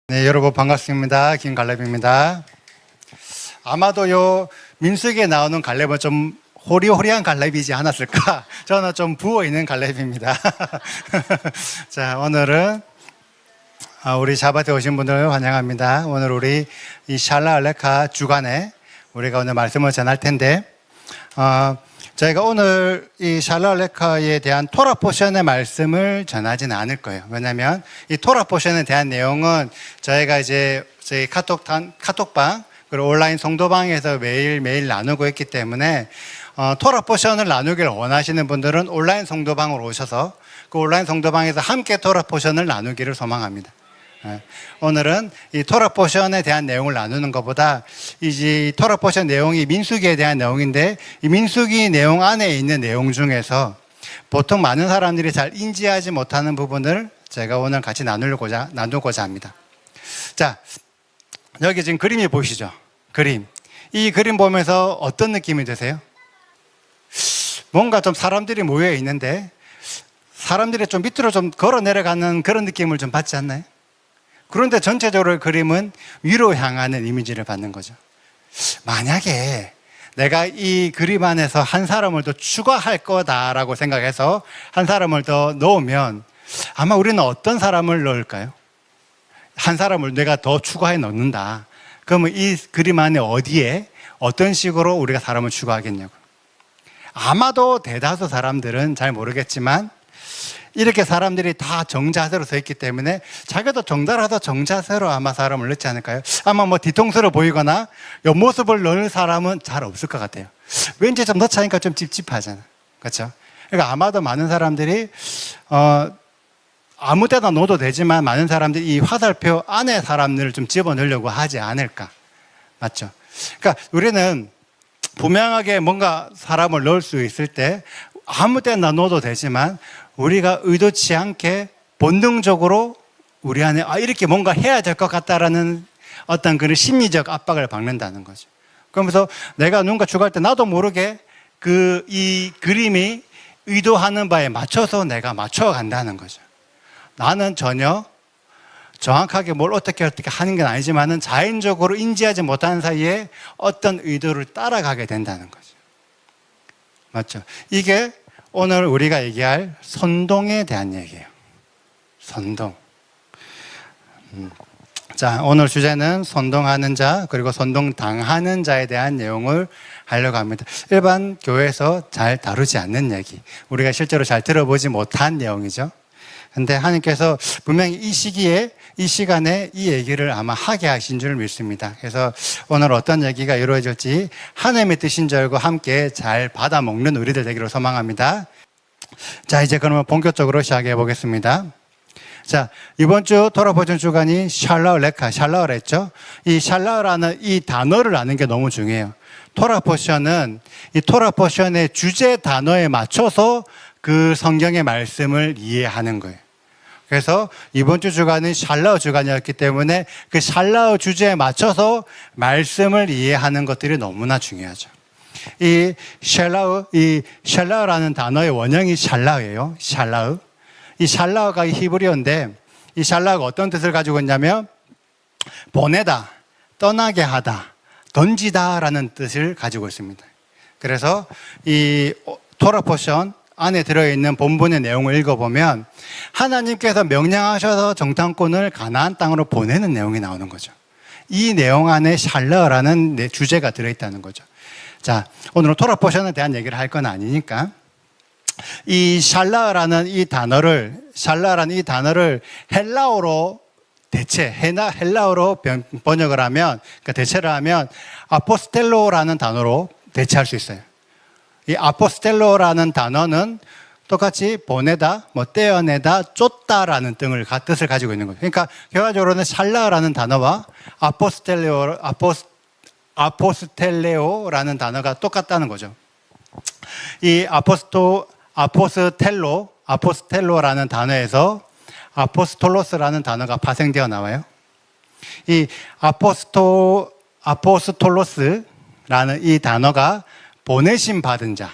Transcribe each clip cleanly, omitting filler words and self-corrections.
네, 여러분 반갑습니다. 김갈렙입니다. 아마도 요 민수기에 나오는 갈렙은 좀 호리호리한 갈렙이지 않았을까? 저는 좀 부어있는 갈렙입니다. 자, 오늘은 우리 샤바트에 오신 분들을 환영합니다. 오늘 우리 이 샬라 알레카 주간에 우리가 오늘 말씀을 전할 텐데, 저희가 오늘 이 샬라 알레카에 대한 토라 포션의 말씀을 전하지는 않을 거예요. 왜냐하면 이 토라 포션에 대한 내용은 저희가 이제 저희 카톡방 그리고 온라인 성도방에서 매일 나누고 있기 때문에 토라 포션을 나누기를 원하시는 분들은 온라인 성도방으로 오셔서 그 온라인 성도방에서 함께 토라 포션을 나누기를 소망합니다. 오늘은 이 토라 포션에 대한 내용을 나누는 것보다 이제 토라 포션 내용이 민수기에 대한 내용인데, 이 민수기 내용 안에 있는 내용 중에서 보통 많은 사람들이 잘 인지하지 못하는 부분을 제가 오늘 같이 나누고자 합니다. 자, 여기 지금 그림이 보이시죠? 그림. 이 그림 보면서 어떤 느낌이 드세요? 뭔가 좀 사람들이 모여 있는데 사람들이 좀 밑으로 좀 걸어 내려가는 그런 느낌을 좀 받지 않나요? 그런데 전체적으로 그림은 위로 향하는 이미지를 받는 거죠. 만약에 내가 이 그림 안에서 한 사람을 더 추가할 거다라고 생각해서 한 사람을 더 넣으면 아마 우리는 어떤 사람을 넣을까요? 한 사람을 내가 더 추가해 넣는다. 그러면 이 그림 안에 어디에 어떤 식으로 우리가 사람을 추가하겠냐고. 아마도 대다수 사람들은 잘 모르겠지만 이렇게 사람들이 다 정자세로 서 있기 때문에 자기도 정달아서 정자세로 아마 사람을 넣지 않을까요? 아마 뭐 뒤통수로 보이거나 옆모습을 넣을 사람은 잘 없을 것 같아요. 왠지 좀 넣자니까 좀 찝찝하잖아. 그렇죠? 그러니까 아마도 많은 사람들이 아무 데나 넣어도 되지만 많은 사람들이 이 화살표 안에 사람들을 좀 집어넣으려고 하지 않을까. 맞죠? 그러니까 우리는 분명하게 뭔가 사람을 넣을 수 있을 때 아무 데나 넣어도 되지만 우리가 의도치 않게 본능적으로 우리 안에 이렇게 뭔가 해야 될 것 같다라는 어떤 그런 심리적 압박을 받는다는 거죠. 그러면서 내가 누군가 추가할 때 나도 모르게 이 그림이 의도하는 바에 맞춰서 내가 맞춰간다는 거죠. 나는 전혀 정확하게 뭘 어떻게 하는 건 아니지만은 자연적으로 인지하지 못하는 사이에 어떤 의도를 따라가게 된다는 거죠. 맞죠? 이게 오늘 우리가 얘기할 선동에 대한 얘기예요. 선동. 자, 오늘 주제는 선동하는 자 그리고 선동당하는 자에 대한 내용을 하려고 합니다. 일반 교회에서 잘 다루지 않는 얘기, 우리가 실제로 잘 들어보지 못한 내용이죠. 근데 하나님께서 분명히 이 시간에 이 얘기를 아마 하게 하신 줄 믿습니다. 그래서 오늘 어떤 얘기가 이루어질지 하나님의 뜻인 줄 알고 함께 잘 받아먹는 우리들 되기를 소망합니다. 자, 이제 그러면 본격적으로 시작해 보겠습니다. 자, 이번 주 토라 포션 주간이 샬라을 했죠. 이 샬라라는 이 단어를 아는 게 너무 중요해요. 토라 포션은 이 토라 포션의 주제 단어에 맞춰서 그 성경의 말씀을 이해하는 거예요. 그래서 이번 주 주간은 샬라어 주간이었기 때문에 그 샬라어 주제에 맞춰서 말씀을 이해하는 것들이 너무나 중요하죠. 이 샬라어라는 단어의 원형이 샬라어예요. 샬라어. 이 샬라어가 히브리어인데 이 샬라어가 어떤 뜻을 가지고 있냐면 보내다, 떠나게 하다, 던지다라는 뜻을 가지고 있습니다. 그래서 이 토라 포션 안에 들어있는 본문의 내용을 읽어보면 하나님께서 명령하셔서 정탐꾼을 가나안 땅으로 보내는 내용이 나오는 거죠. 이 내용 안에 샬라라는 주제가 들어있다는 거죠. 자, 오늘은 토라 포션에 대한 얘기를 할 건 아니니까 이 샬라라는 이 단어를 헬라어로 헬라어로 번역을 하면, 그러니까 대체를 하면 아포스텔로라는 단어로 대체할 수 있어요. 이 아포스텔로라는 단어는 똑같이 보내다, 떼어내다, 쫓다라는 뜻을 가지고 있는 거죠. 그러니까 결과적으로는 샬라라는 단어와 아포스텔레오라는 단어가 똑같다는 거죠. 이 아포스텔로라는 단어에서 아포스톨로스라는 단어가 파생되어 나와요. 이 아포스톨로스라는 이 단어가 보내심 받은 자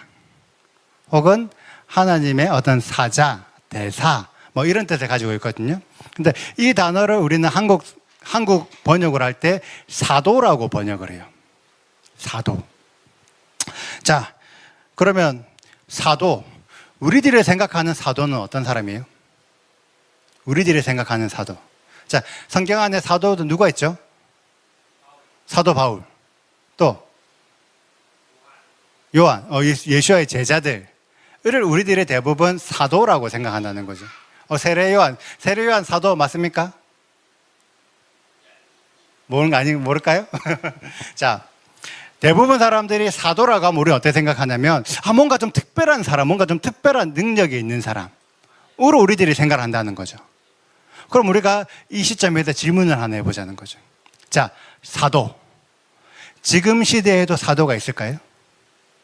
혹은 하나님의 어떤 사자, 대사 이런 뜻을 가지고 있거든요. 근데 이 단어를 우리는 한국 번역을 할 때 사도라고 번역을 해요. 사도. 자, 그러면 사도, 우리들이 생각하는 사도는 어떤 사람이에요? 우리들이 생각하는 사도. 자, 성경 안에 사도도 누가 있죠? 사도 바울. 또 요한, 예수와의 제자들을 우리들이 대부분 사도라고 생각한다는 거죠. 세례 요한 사도 맞습니까? 모를까요? 자, 대부분 사람들이 사도라고 하면 우리는 어떻게 생각하냐면, 뭔가 좀 특별한 사람, 뭔가 좀 특별한 능력이 있는 사람으로 우리들이 생각을 한다는 거죠. 그럼 우리가 이 시점에서 질문을 하나 해보자는 거죠. 자, 사도. 지금 시대에도 사도가 있을까요?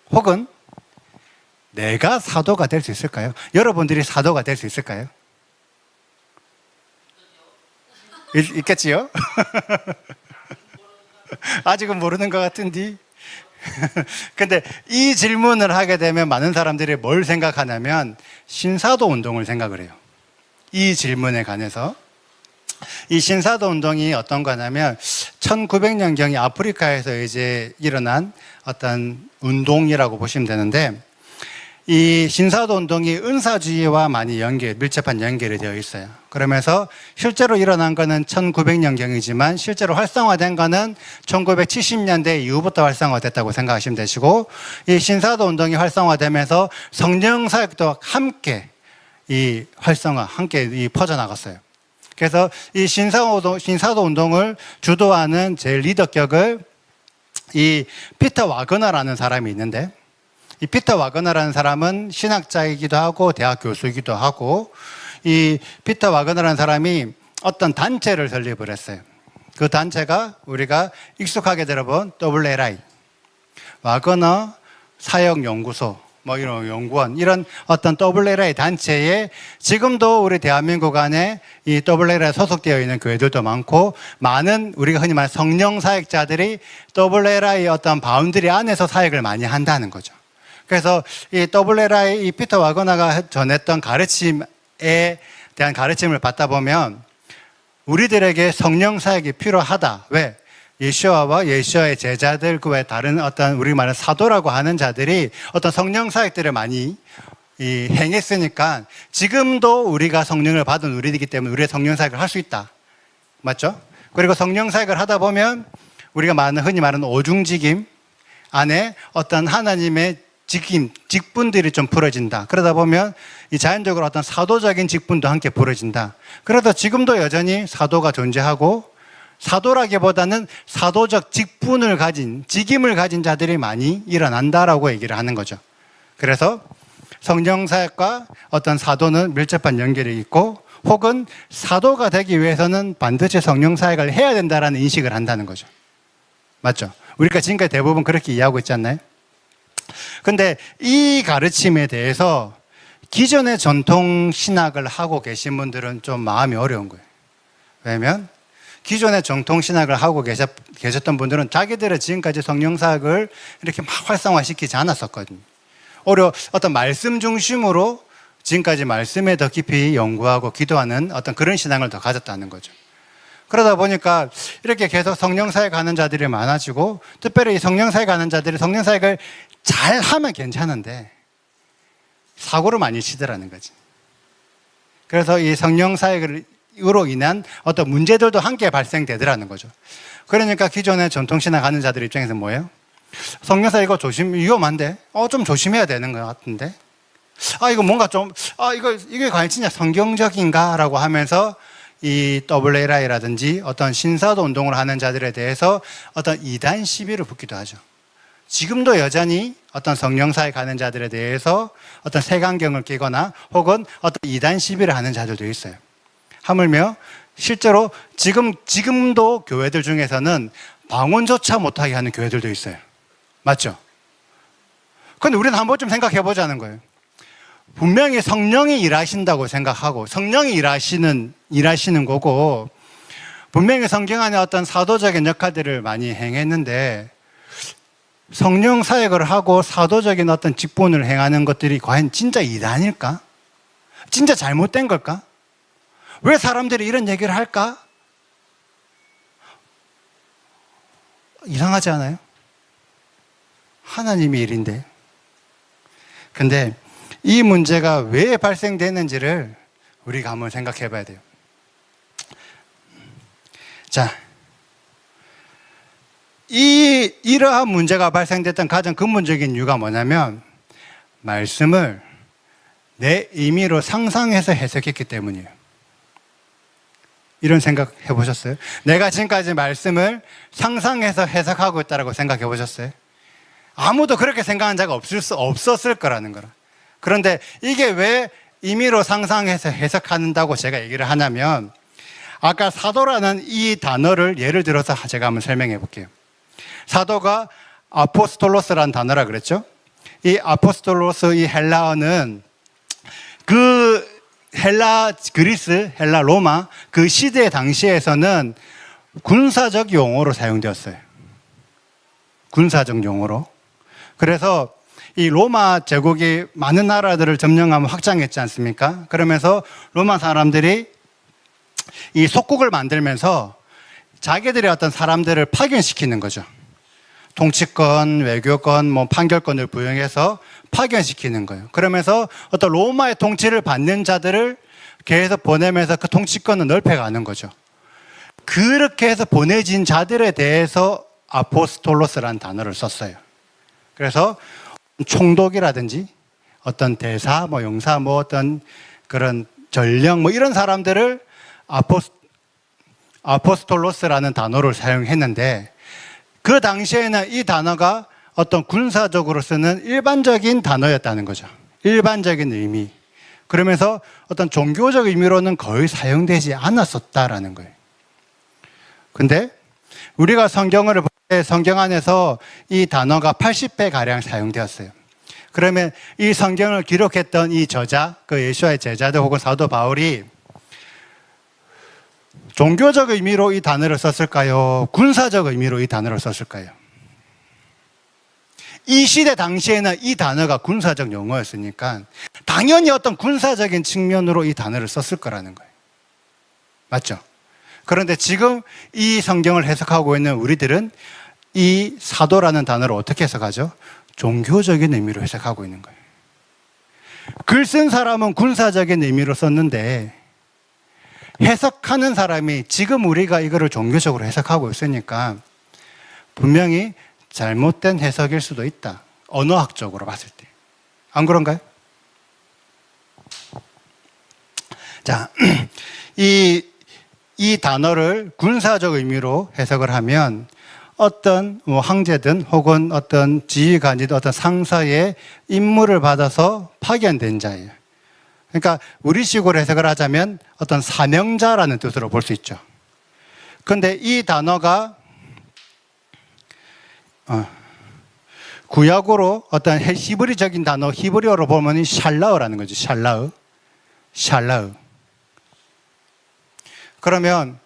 혹은 내가 사도가 될 수 있을까요? 여러분들이 사도가 될 수 있을까요? 있겠지요? 아직은 모르는 것 같은데. 근데 이 질문을 하게 되면 많은 사람들이 뭘 생각하냐면 신사도 운동을 생각을 해요. 이 질문에 관해서. 이 신사도 운동이 어떤 거냐면 1900년경에 아프리카에서 이제 일어난 어떤 운동이라고 보시면 되는데, 이 신사도 운동이 은사주의와 많이 밀접한 연결이 되어 있어요. 그러면서 실제로 일어난 거는 1900년경이지만 실제로 활성화된 거는 1970년대 이후부터 활성화됐다고 생각하시면 되시고, 이 신사도 운동이 활성화되면서 성령 사역도 함께 함께 퍼져나갔어요. 그래서 이 신사도 운동을 주도하는 제 리더격을 이 피터 와그너라는 사람이 있는데, 이 피터 와그너라는 사람은 신학자이기도 하고 대학 교수이기도 하고, 이 피터 와그너라는 사람이 어떤 단체를 설립을 했어요. 그 단체가 우리가 익숙하게 들어본 WLI, 와그너 사역연구소, 이런 연구원, 이런 어떤 WLI 단체에 지금도 우리 대한민국 안에 이 WLI 소속되어 있는 교회들도 많고, 많은 우리가 흔히 말하는 성령 사역자들이 WLI 어떤 바운드리 안에서 사역을 많이 한다는 거죠. 그래서 이 WLI 이 피터 와그너가 전했던 가르침에 대한 가르침을 받다 보면 우리들에게 성령 사역이 필요하다. 왜? 예수와와 예수와의 제자들, 그 외 다른 어떤 우리 말하는 사도라고 하는 자들이 어떤 성령 사역들을 많이 행했으니까 지금도 우리가 성령을 받은 우리이기 때문에 우리의 성령 사역을 할 수 있다. 맞죠? 그리고 성령 사역을 하다 보면 우리가 흔히 말하는 오중직임 안에 어떤 하나님의 직분들이 좀 부러진다. 그러다 보면 이 자연적으로 어떤 사도적인 직분도 함께 부러진다. 그래서 지금도 여전히 사도가 존재하고, 사도라기보다는 사도적 직분을 가진, 직임을 가진 자들이 많이 일어난다라고 얘기를 하는 거죠. 그래서 성령 사역과 어떤 사도는 밀접한 연결이 있고, 혹은 사도가 되기 위해서는 반드시 성령 사역을 해야 된다라는 인식을 한다는 거죠. 맞죠? 우리가 지금까지 대부분 그렇게 이해하고 있지 않나요? 근데 이 가르침에 대해서 기존의 전통 신학을 하고 계신 분들은 좀 마음이 어려운 거예요. 왜냐면 기존의 정통 신학을 하고 계셨던 분들은 자기들의 지금까지 성령 사역을 이렇게 막 활성화시키지 않았었거든요. 오히려 어떤 말씀 중심으로 지금까지 말씀에 더 깊이 연구하고 기도하는 어떤 그런 신앙을 더 가졌다는 거죠. 그러다 보니까 이렇게 계속 성령 사역하는 자들이 많아지고, 특별히 이 성령 사역하는 자들이 성령 사역을 잘 하면 괜찮은데 사고를 많이 치더라는 거지. 그래서 이 성령 사역으로 인한 어떤 문제들도 함께 발생되더라는 거죠. 그러니까 기존의 전통신학 하는 자들 입장에서 뭐예요? 성령 사역 이거 위험한데? 좀 조심해야 되는 것 같은데? 이거 뭔가 이게 과연 진짜 성경적인가? 라고 하면서 이 WLI라든지 어떤 신사도 운동을 하는 자들에 대해서 어떤 이단 시비를 붙기도 하죠. 지금도 여전히 어떤 성령 사역하는 자들에 대해서 어떤 색안경을 끼거나 혹은 어떤 이단 시비를 하는 자들도 있어요. 하물며 실제로 지금도 교회들 중에서는 방언조차 못하게 하는 교회들도 있어요. 맞죠? 근데 우리는 한 번쯤 생각해 보자는 거예요. 분명히 성령이 일하신다고 생각하고 성령이 일하시는 거고, 분명히 성경 안에 어떤 사도적인 역할들을 많이 행했는데 성령 사역을 하고 사도적인 어떤 직분을 행하는 것들이 과연 진짜 이단일까? 진짜 잘못된 걸까? 왜 사람들이 이런 얘기를 할까? 이상하지 않아요? 하나님의 일인데. 근데 이 문제가 왜 발생되는지를 우리가 한번 생각해 봐야 돼요. 자, 이러한 문제가 발생됐던 가장 근본적인 이유가 뭐냐면 말씀을 내 의미로 상상해서 해석했기 때문이에요. 이런 생각 해보셨어요? 내가 지금까지 말씀을 상상해서 해석하고 있다고 생각해 보셨어요? 아무도 그렇게 생각한 자가 없었을 거라는 거라. 그런데 이게 왜 임의로 상상해서 해석한다고 제가 얘기를 하냐면, 아까 사도라는 이 단어를 예를 들어서 제가 한번 설명해 볼게요. 사도가 아포스톨로스라는 단어라 그랬죠? 이 아포스톨로스, 이 헬라어는 그 헬라, 그리스, 헬라, 로마 그 시대 당시에서는 군사적 용어로 사용되었어요. 군사적 용어로. 그래서 이 로마 제국이 많은 나라들을 점령하면 확장했지 않습니까? 그러면서 로마 사람들이 이 속국을 만들면서 자기들의 어떤 사람들을 파견시키는 거죠. 통치권, 외교권, 판결권을 부여해서 파견시키는 거예요. 그러면서 어떤 로마의 통치를 받는 자들을 계속 보내면서 그 통치권을 넓혀가는 거죠. 그렇게 해서 보내진 자들에 대해서 아포스톨로스라는 단어를 썼어요. 그래서 총독이라든지 어떤 대사, 용사, 어떤 그런 전령, 이런 사람들을 아포스톨로스라는 단어를 사용했는데, 그 당시에는 이 단어가 어떤 군사적으로 쓰는 일반적인 단어였다는 거죠. 일반적인 의미. 그러면서 어떤 종교적 의미로는 거의 사용되지 않았었다라는 거예요. 근데 우리가 성경을 볼 때 성경 안에서 이 단어가 80배 가량 사용되었어요. 그러면 이 성경을 기록했던 이 저자, 그 예수와의 제자들 혹은 사도 바울이 종교적 의미로 이 단어를 썼을까요? 군사적 의미로 이 단어를 썼을까요? 이 시대 당시에는 이 단어가 군사적 용어였으니까 당연히 어떤 군사적인 측면으로 이 단어를 썼을 거라는 거예요. 맞죠? 그런데 지금 이 성경을 해석하고 있는 우리들은 이 사도라는 단어를 어떻게 해석하죠? 종교적인 의미로 해석하고 있는 거예요. 글 쓴 사람은 군사적인 의미로 썼는데 해석하는 사람이 지금 우리가 이거를 종교적으로 해석하고 있으니까 분명히 잘못된 해석일 수도 있다. 언어학적으로 봤을 때. 안 그런가요? 자, 이 단어를 군사적 의미로 해석을 하면 어떤 황제든 혹은 어떤 지휘관이든 어떤 상사의 임무를 받아서 파견된 자예요. 그러니까 우리식으로 해석을 하자면 어떤 사명자라는 뜻으로 볼 수 있죠. 그런데 이 단어가 구약으로 어떤 히브리적인 단어, 히브리어로 보면 샬라흐라는 거죠. 샬라흐. 그러면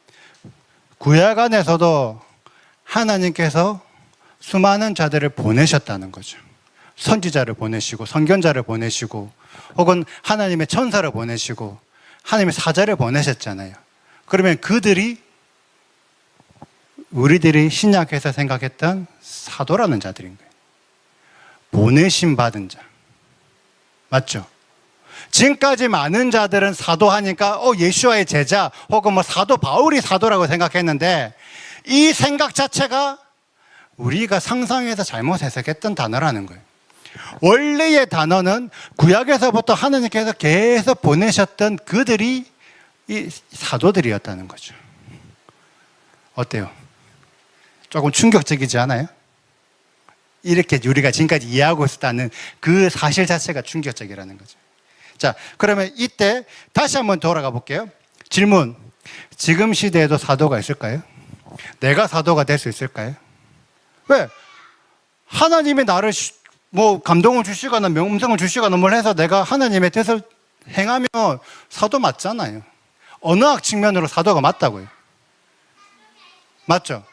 구약 안에서도 하나님께서 수많은 자들을 보내셨다는 거죠. 선지자를 보내시고 선견자를 보내시고 혹은 하나님의 천사를 보내시고 하나님의 사자를 보내셨잖아요. 그러면 그들이 우리들이 신약에서 생각했던 사도라는 자들인 거예요. 보내심 받은 자. 맞죠? 지금까지 많은 자들은 사도하니까 예수와의 제자 혹은 사도 바울이 사도라고 생각했는데 이 생각 자체가 우리가 상상해서 잘못 해석했던 단어라는 거예요. 원래의 단어는 구약에서부터 하나님께서 계속 보내셨던 그들이 이 사도들이었다는 거죠. 어때요? 조금 충격적이지 않아요? 이렇게 우리가 지금까지 이해하고 있었다는 그 사실 자체가 충격적이라는 거죠. 자, 그러면 이때 다시 한번 돌아가 볼게요. 질문. 지금 시대에도 사도가 있을까요? 내가 사도가 될 수 있을까요? 왜? 하나님이 나를 감동을 주시거나 명성을 주시거나 뭘 해서 내가 하나님의 뜻을 행하면 사도 맞잖아요. 언어학 측면으로 사도가 맞다고요. 맞죠?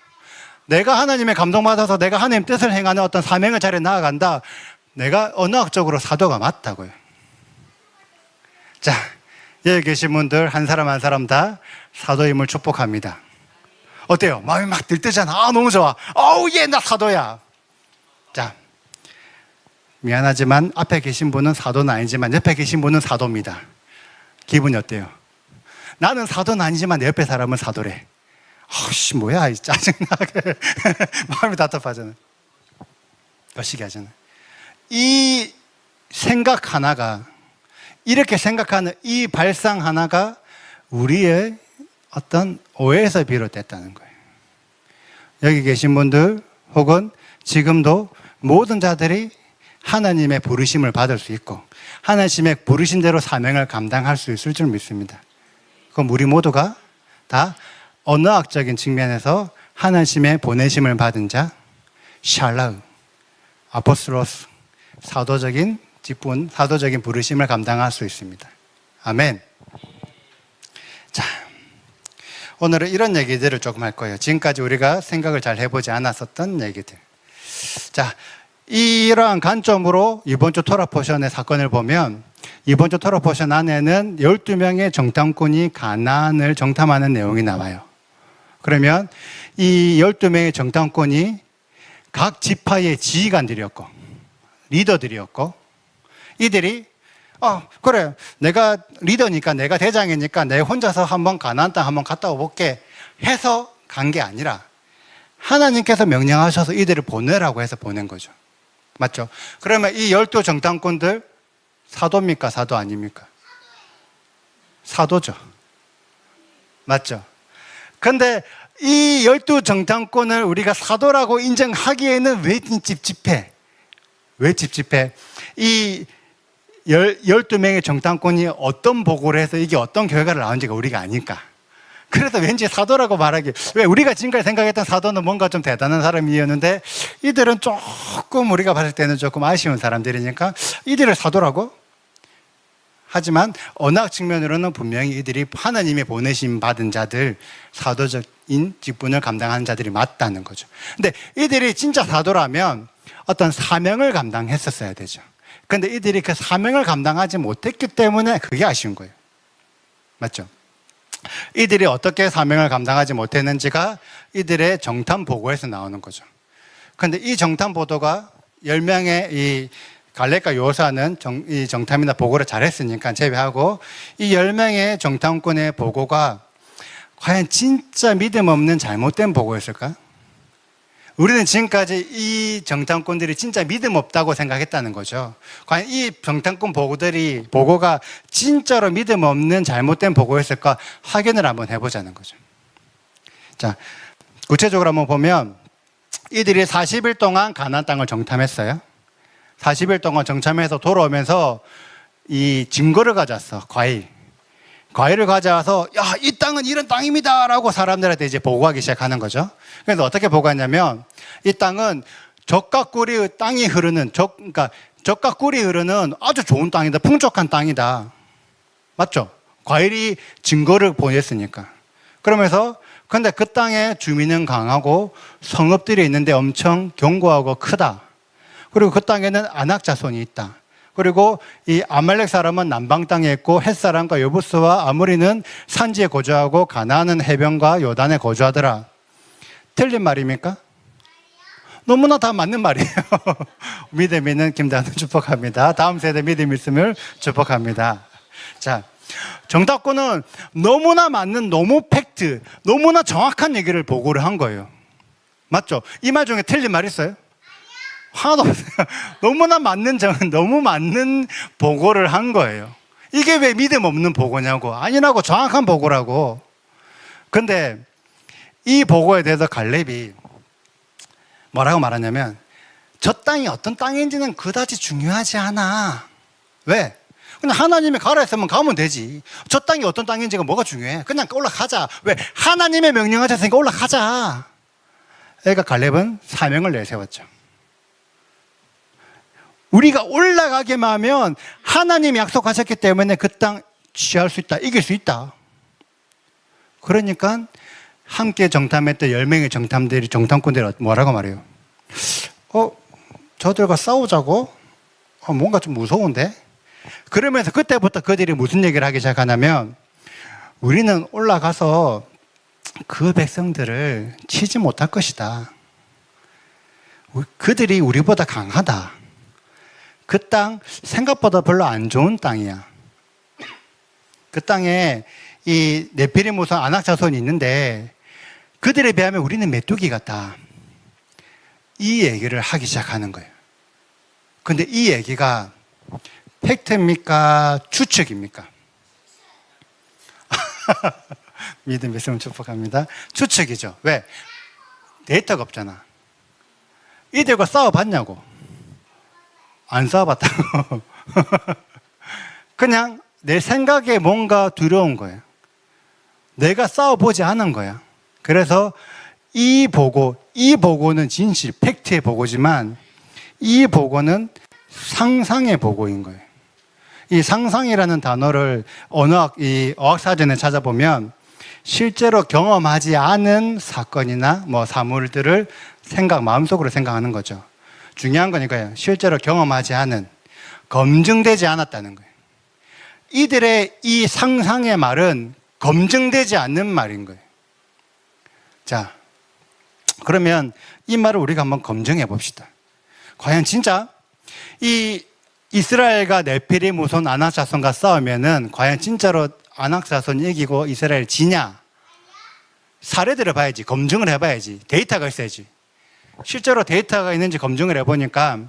내가 하나님의 감동받아서 내가 하나님 뜻을 행하는 어떤 사명의 자리에 나아간다. 내가 언어학적으로 사도가 맞다고요. 자, 여기 계신 분들 한 사람 한 사람 다 사도임을 축복합니다. 어때요? 마음이 막 들뜨잖아. 아, 너무 좋아. 어우, 예, 나 사도야. 자, 미안하지만 앞에 계신 분은 사도는 아니지만 옆에 계신 분은 사도입니다. 기분이 어때요? 나는 사도는 아니지만 내 옆에 사람은 사도래. 아씨, 뭐야, 이 짜증나게. 마음이 답답하잖아. 거시기 하잖아. 이 생각 하나가, 이렇게 생각하는 이 발상 하나가 우리의 어떤 오해에서 비롯됐다는 거예요. 여기 계신 분들 혹은 지금도 모든 자들이 하나님의 부르심을 받을 수 있고 하나님의 부르신 대로 사명을 감당할 수 있을 줄 믿습니다. 그럼 우리 모두가 다 언어학적인 측면에서 하나님의 보내심을 받은 자, 샬라우, 아포스로스, 사도적인 직분, 사도적인 부르심을 감당할 수 있습니다. 아멘. 자, 오늘은 이런 얘기들을 조금 할 거예요. 지금까지 우리가 생각을 잘 해보지 않았었던 얘기들. 자, 이러한 관점으로 이번 주 토라 포션의 사건을 보면 이번 주 토라 포션 안에는 12명의 정탐꾼이 가나안을 정탐하는 내용이 나와요. 그러면 이 12명의 정탐꾼이 각 지파의 지휘관들이었고 리더들이었고 이들이 그래, 내가 리더니까 내가 대장이니까 내 혼자서 한번 가나안 땅 한번 갔다 와볼게 해서 간 게 아니라 하나님께서 명령하셔서 이들을 보내라고 해서 보낸 거죠. 맞죠? 그러면 이 12 정탐꾼들 사도입니까? 사도 아닙니까? 사도죠. 맞죠? 근데 이 12 정탐꾼을 우리가 사도라고 인정하기에는 왜 찝찝해? 왜 찝찝해? 이 12명의 정탐꾼이 어떤 보고를 해서 이게 어떤 결과를 나온지가 우리가 아니까. 그래서 왠지 사도라고 말하기, 왜 우리가 지금까지 생각했던 사도는 뭔가 좀 대단한 사람이었는데 이들은 조금 우리가 봤을 때는 조금 아쉬운 사람들이니까 이들을 사도라고? 하지만 언어학 측면으로는 분명히 이들이 하나님의 보내심 받은 자들, 사도적인 직분을 감당하는 자들이 맞다는 거죠. 근데 이들이 진짜 사도라면 어떤 사명을 감당했었어야 되죠. 근데 이들이 그 사명을 감당하지 못했기 때문에 그게 아쉬운 거예요. 맞죠? 이들이 어떻게 사명을 감당하지 못했는지가 이들의 정탐 보고에서 나오는 거죠. 근데 이 정탐 보도가 10명의 이 갈렙과 여호수아는 이 정탐이나 보고를 잘했으니까 제외하고 이 10명의 정탐꾼의 보고가 과연 진짜 믿음 없는 잘못된 보고였을까? 우리는 지금까지 이 정탐꾼들이 진짜 믿음 없다고 생각했다는 거죠. 과연 이 정탐꾼 보고가 진짜로 믿음 없는 잘못된 보고였을까 확인을 한번 해보자는 거죠. 자, 구체적으로 한번 보면 이들이 40일 동안 가나안 땅을 정탐했어요. 40일 동안 정탐해서 돌아오면서 이 증거를 가져왔어. 과일을 가져와서 야, 이 땅은 이런 땅입니다 라고 사람들한테 이제 보고하기 시작하는 거죠. 그래서 어떻게 보고하냐면 이 땅은 적과 꿀이 땅이 흐르는 그러니까 적과 꿀이 흐르는 아주 좋은 땅이다, 풍족한 땅이다. 맞죠? 과일이 증거를 보냈으니까. 그러면서 근데 그 땅의 주민은 강하고 성읍들이 있는데 엄청 견고하고 크다. 그리고 그 땅에는 아낙 자손이 있다. 그리고 이 아말렉 사람은 남방 땅에 있고 헷 사람과 여부스와 아무리는 산지에 거주하고 가나안은 해변과 요단에 거주하더라. 틀린 말입니까? 너무나 다 맞는 말이에요. 믿음 있는 김단우 축복합니다. 다음 세대 믿음 있음을 축복합니다. 자, 정답권은 너무나 맞는 너무 팩트, 너무나 정확한 얘기를 보고를 한 거예요. 맞죠? 이 말 중에 틀린 말 있어요? 하나도 없어요. 너무 맞는 보고를 한 거예요. 이게 왜 믿음 없는 보고냐고. 아니라고, 정확한 보고라고. 근데 이 보고에 대해서 갈렙이 뭐라고 말하냐면 저 땅이 어떤 땅인지는 그다지 중요하지 않아. 왜? 그냥 하나님이 가라 했으면 가면 되지. 저 땅이 어떤 땅인지가 뭐가 중요해? 그냥 올라가자. 왜? 하나님의 명령하셨으니까 올라가자. 그러니까 갈렙은 사명을 내세웠죠. 우리가 올라가기만 하면 하나님이 약속하셨기 때문에 그 땅 취할 수 있다, 이길 수 있다. 그러니까 함께 정탐했던 10명의 정탐꾼들이 뭐라고 말해요? 저들과 싸우자고? 뭔가 좀 무서운데? 그러면서 그때부터 그들이 무슨 얘기를 하기 시작하냐면 우리는 올라가서 그 백성들을 치지 못할 것이다. 그들이 우리보다 강하다. 그 땅 생각보다 별로 안 좋은 땅이야. 그 땅에 이 네피림 후손 아낙 자손이 있는데 그들에 비하면 우리는 메뚜기 같다. 이 얘기를 하기 시작하는 거예요. 근데 이 얘기가 팩트입니까? 추측입니까? 믿음 있으면 축복합니다. 추측이죠. 왜? 데이터가 없잖아. 이들과 싸워봤냐고. 안 싸워봤다고. 그냥 내 생각에 뭔가 두려운 거예요. 내가 싸워보지 않은 거야. 그래서 이 보고는 진실, 팩트의 보고지만 이 보고는 상상의 보고인 거예요. 이 상상이라는 단어를 이 어학사전에 찾아보면 실제로 경험하지 않은 사건이나 사물들을 마음속으로 생각하는 거죠. 중요한 거니까요. 실제로 경험하지 않은, 검증되지 않았다는 거예요. 이들의 이 상상의 말은 검증되지 않는 말인 거예요. 자, 그러면 이 말을 우리가 한번 검증해 봅시다. 과연 진짜 이 이스라엘과 네피림 후손 아낙 자손과 싸우면은 과연 진짜로 아낙 자손이 이기고 이스라엘 지냐? 사례들을 봐야지. 검증을 해봐야지. 데이터가 있어야지. 실제로 데이터가 있는지 검증을 해보니까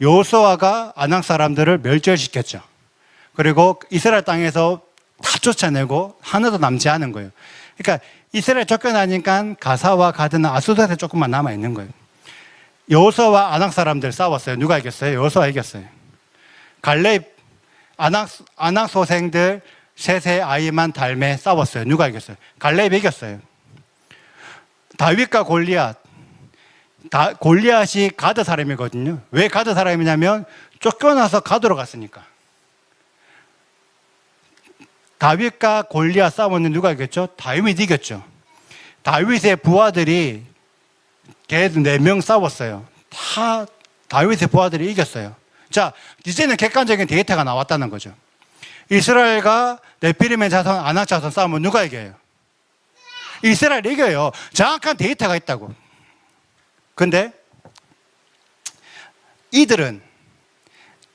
여호수아가 아낙 사람들을 멸절시켰죠. 그리고 이스라엘 땅에서 다 쫓아내고 하나도 남지 않은 거예요. 그러니까 이스라엘 쫓겨나니까 가사와 가드나 아수돗에 조금만 남아있는 거예요. 여호수아와 아낙 사람들 싸웠어요. 누가 이겼어요? 여호수아 이겼어요. 갈렙, 아낙 소생들 셋의 아이만 달매 싸웠어요. 누가 이겼어요? 갈렙이 이겼어요. 다윗과 골리앗이 가드 사람이거든요. 왜 가드 사람이냐면 쫓겨나서 가드로 갔으니까. 다윗과 골리앗 싸움은 누가 이겼죠? 다윗이 이겼죠. 다윗의 부하들이 걔 4명 싸웠어요. 다 다윗의 부하들이 이겼어요. 자, 이제는 객관적인 데이터가 나왔다는 거죠. 이스라엘과 네피림의 자손, 아낙 자손 싸우면 누가 이겨요? 이스라엘이 이겨요. 정확한 데이터가 있다고. 근데 이들은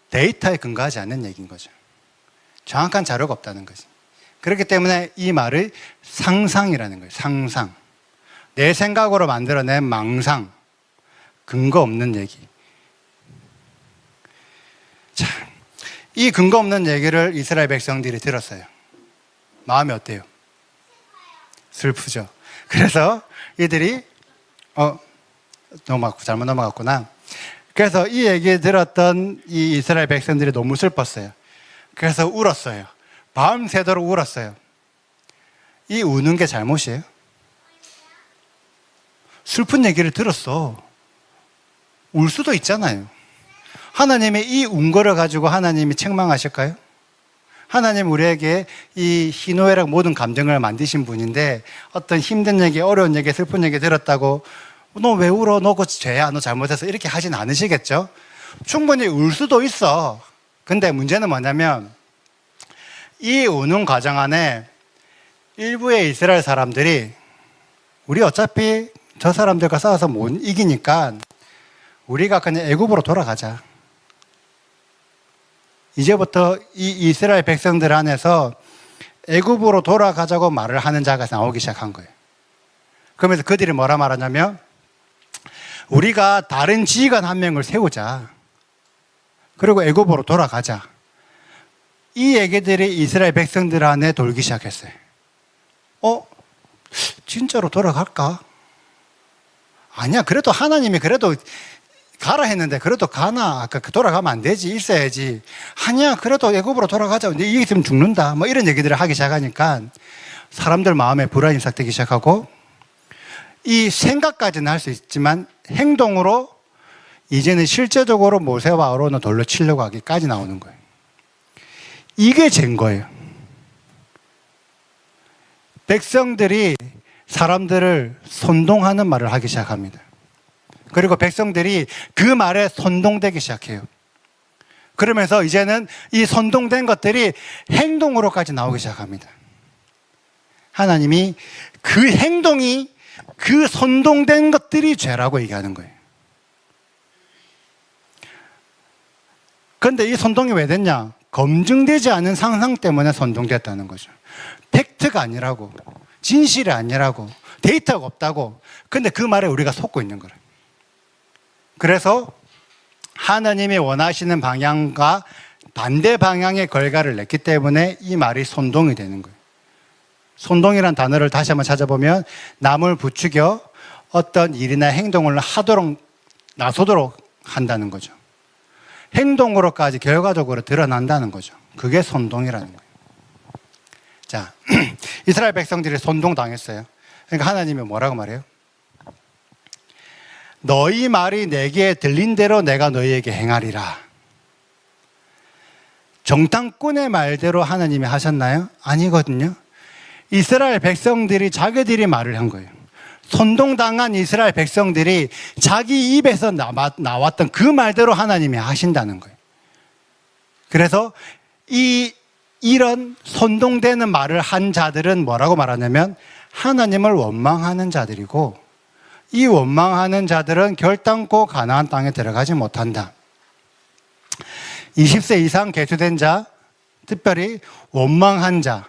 데이터에 근거하지 않는 얘기인 거죠. 정확한 자료가 없다는 거지. 그렇기 때문에 이 말을 상상이라는 거예요. 상상. 내 생각으로 만들어낸 망상. 근거 없는 얘기. 자, 이 근거 없는 얘기를 이스라엘 백성들이 들었어요. 마음이 어때요? 슬프죠. 그래서 이들이 잘못 넘어갔구나. 그래서 이 얘기 들었던 이 이스라엘 백성들이 너무 슬펐어요. 그래서 울었어요. 밤새도록 울었어요. 이 우는 게 잘못이에요? 슬픈 얘기를 들었어. 울 수도 있잖아요. 하나님의 이 운 거를 가지고 하나님이 책망하실까요? 하나님 우리에게 이 희노애락 모든 감정을 만드신 분인데 어떤 힘든 얘기, 어려운 얘기, 슬픈 얘기 들었다고 너 왜 울어? 너 그거 죄야? 너 잘못해서 이렇게 하진 않으시겠죠? 충분히 울 수도 있어. 근데 문제는 뭐냐면 이 우는 과정 안에 일부의 이스라엘 사람들이 우리 어차피 저 사람들과 싸워서 못 이기니까 우리가 그냥 애굽으로 돌아가자. 이제부터 이 이스라엘 백성들 안에서 애굽으로 돌아가자고 말을 하는 자가 나오기 시작한 거예요. 그러면서 그들이 뭐라 말하냐면 우리가 다른 지휘관 한 명을 세우자. 그리고 애굽으로 돌아가자. 이 얘기들이 이스라엘 백성들 안에 돌기 시작했어요. 진짜로 돌아갈까? 아니야. 그래도 하나님이 가라 했는데 그래도 가나? 돌아가면 안 되지. 있어야지. 아니야. 그래도 애굽으로 돌아가자. 근데 이게 있으면 죽는다. 이런 얘기들을 하기 시작하니까 사람들 마음에 불안이 싹트기 시작하고 이 생각까지는 할 수 있지만 행동으로 이제는 실제적으로 모세와 아론을 돌로 치려고 하기까지 나오는 거예요. 이게 증거예요. 백성들이 사람들을 선동하는 말을 하기 시작합니다. 그리고 백성들이 그 말에 선동되기 시작해요. 그러면서 이제는 이 선동된 것들이 행동으로까지 나오기 시작합니다. 하나님이 그 행동이, 그 선동된 것들이 죄라고 얘기하는 거예요. 그런데 이 선동이 왜 됐냐? 검증되지 않은 상상 때문에 선동됐다는 거죠. 팩트가 아니라고, 진실이 아니라고, 데이터가 없다고. 근데 그 말에 우리가 속고 있는 거예요. 그래서 하나님이 원하시는 방향과 반대 방향의 결과를 냈기 때문에 이 말이 선동이 되는 거예요. 선동이란 단어를 다시 한번 찾아보면 남을 부추겨 어떤 일이나 행동을 하도록, 나서도록 한다는 거죠. 행동으로까지 결과적으로 드러난다는 거죠. 그게 선동이라는 거예요. 자, 이스라엘 백성들이 선동당했어요. 그러니까 하나님이 뭐라고 말해요? 너희 말이 내게 들린 대로 내가 너희에게 행하리라. 정탐꾼의 말대로 하나님이 하셨나요? 아니거든요. 이스라엘 백성들이 자기들이 말을 한 거예요. 선동당한 이스라엘 백성들이 자기 입에서 나왔던 그 말대로 하나님이 하신다는 거예요. 그래서 이런 선동되는 말을 한 자들은 뭐라고 말하냐면 하나님을 원망하는 자들이고, 이 원망하는 자들은 결단코 가나안 땅에 들어가지 못한다. 20세 이상 계수된 자, 특별히 원망한 자.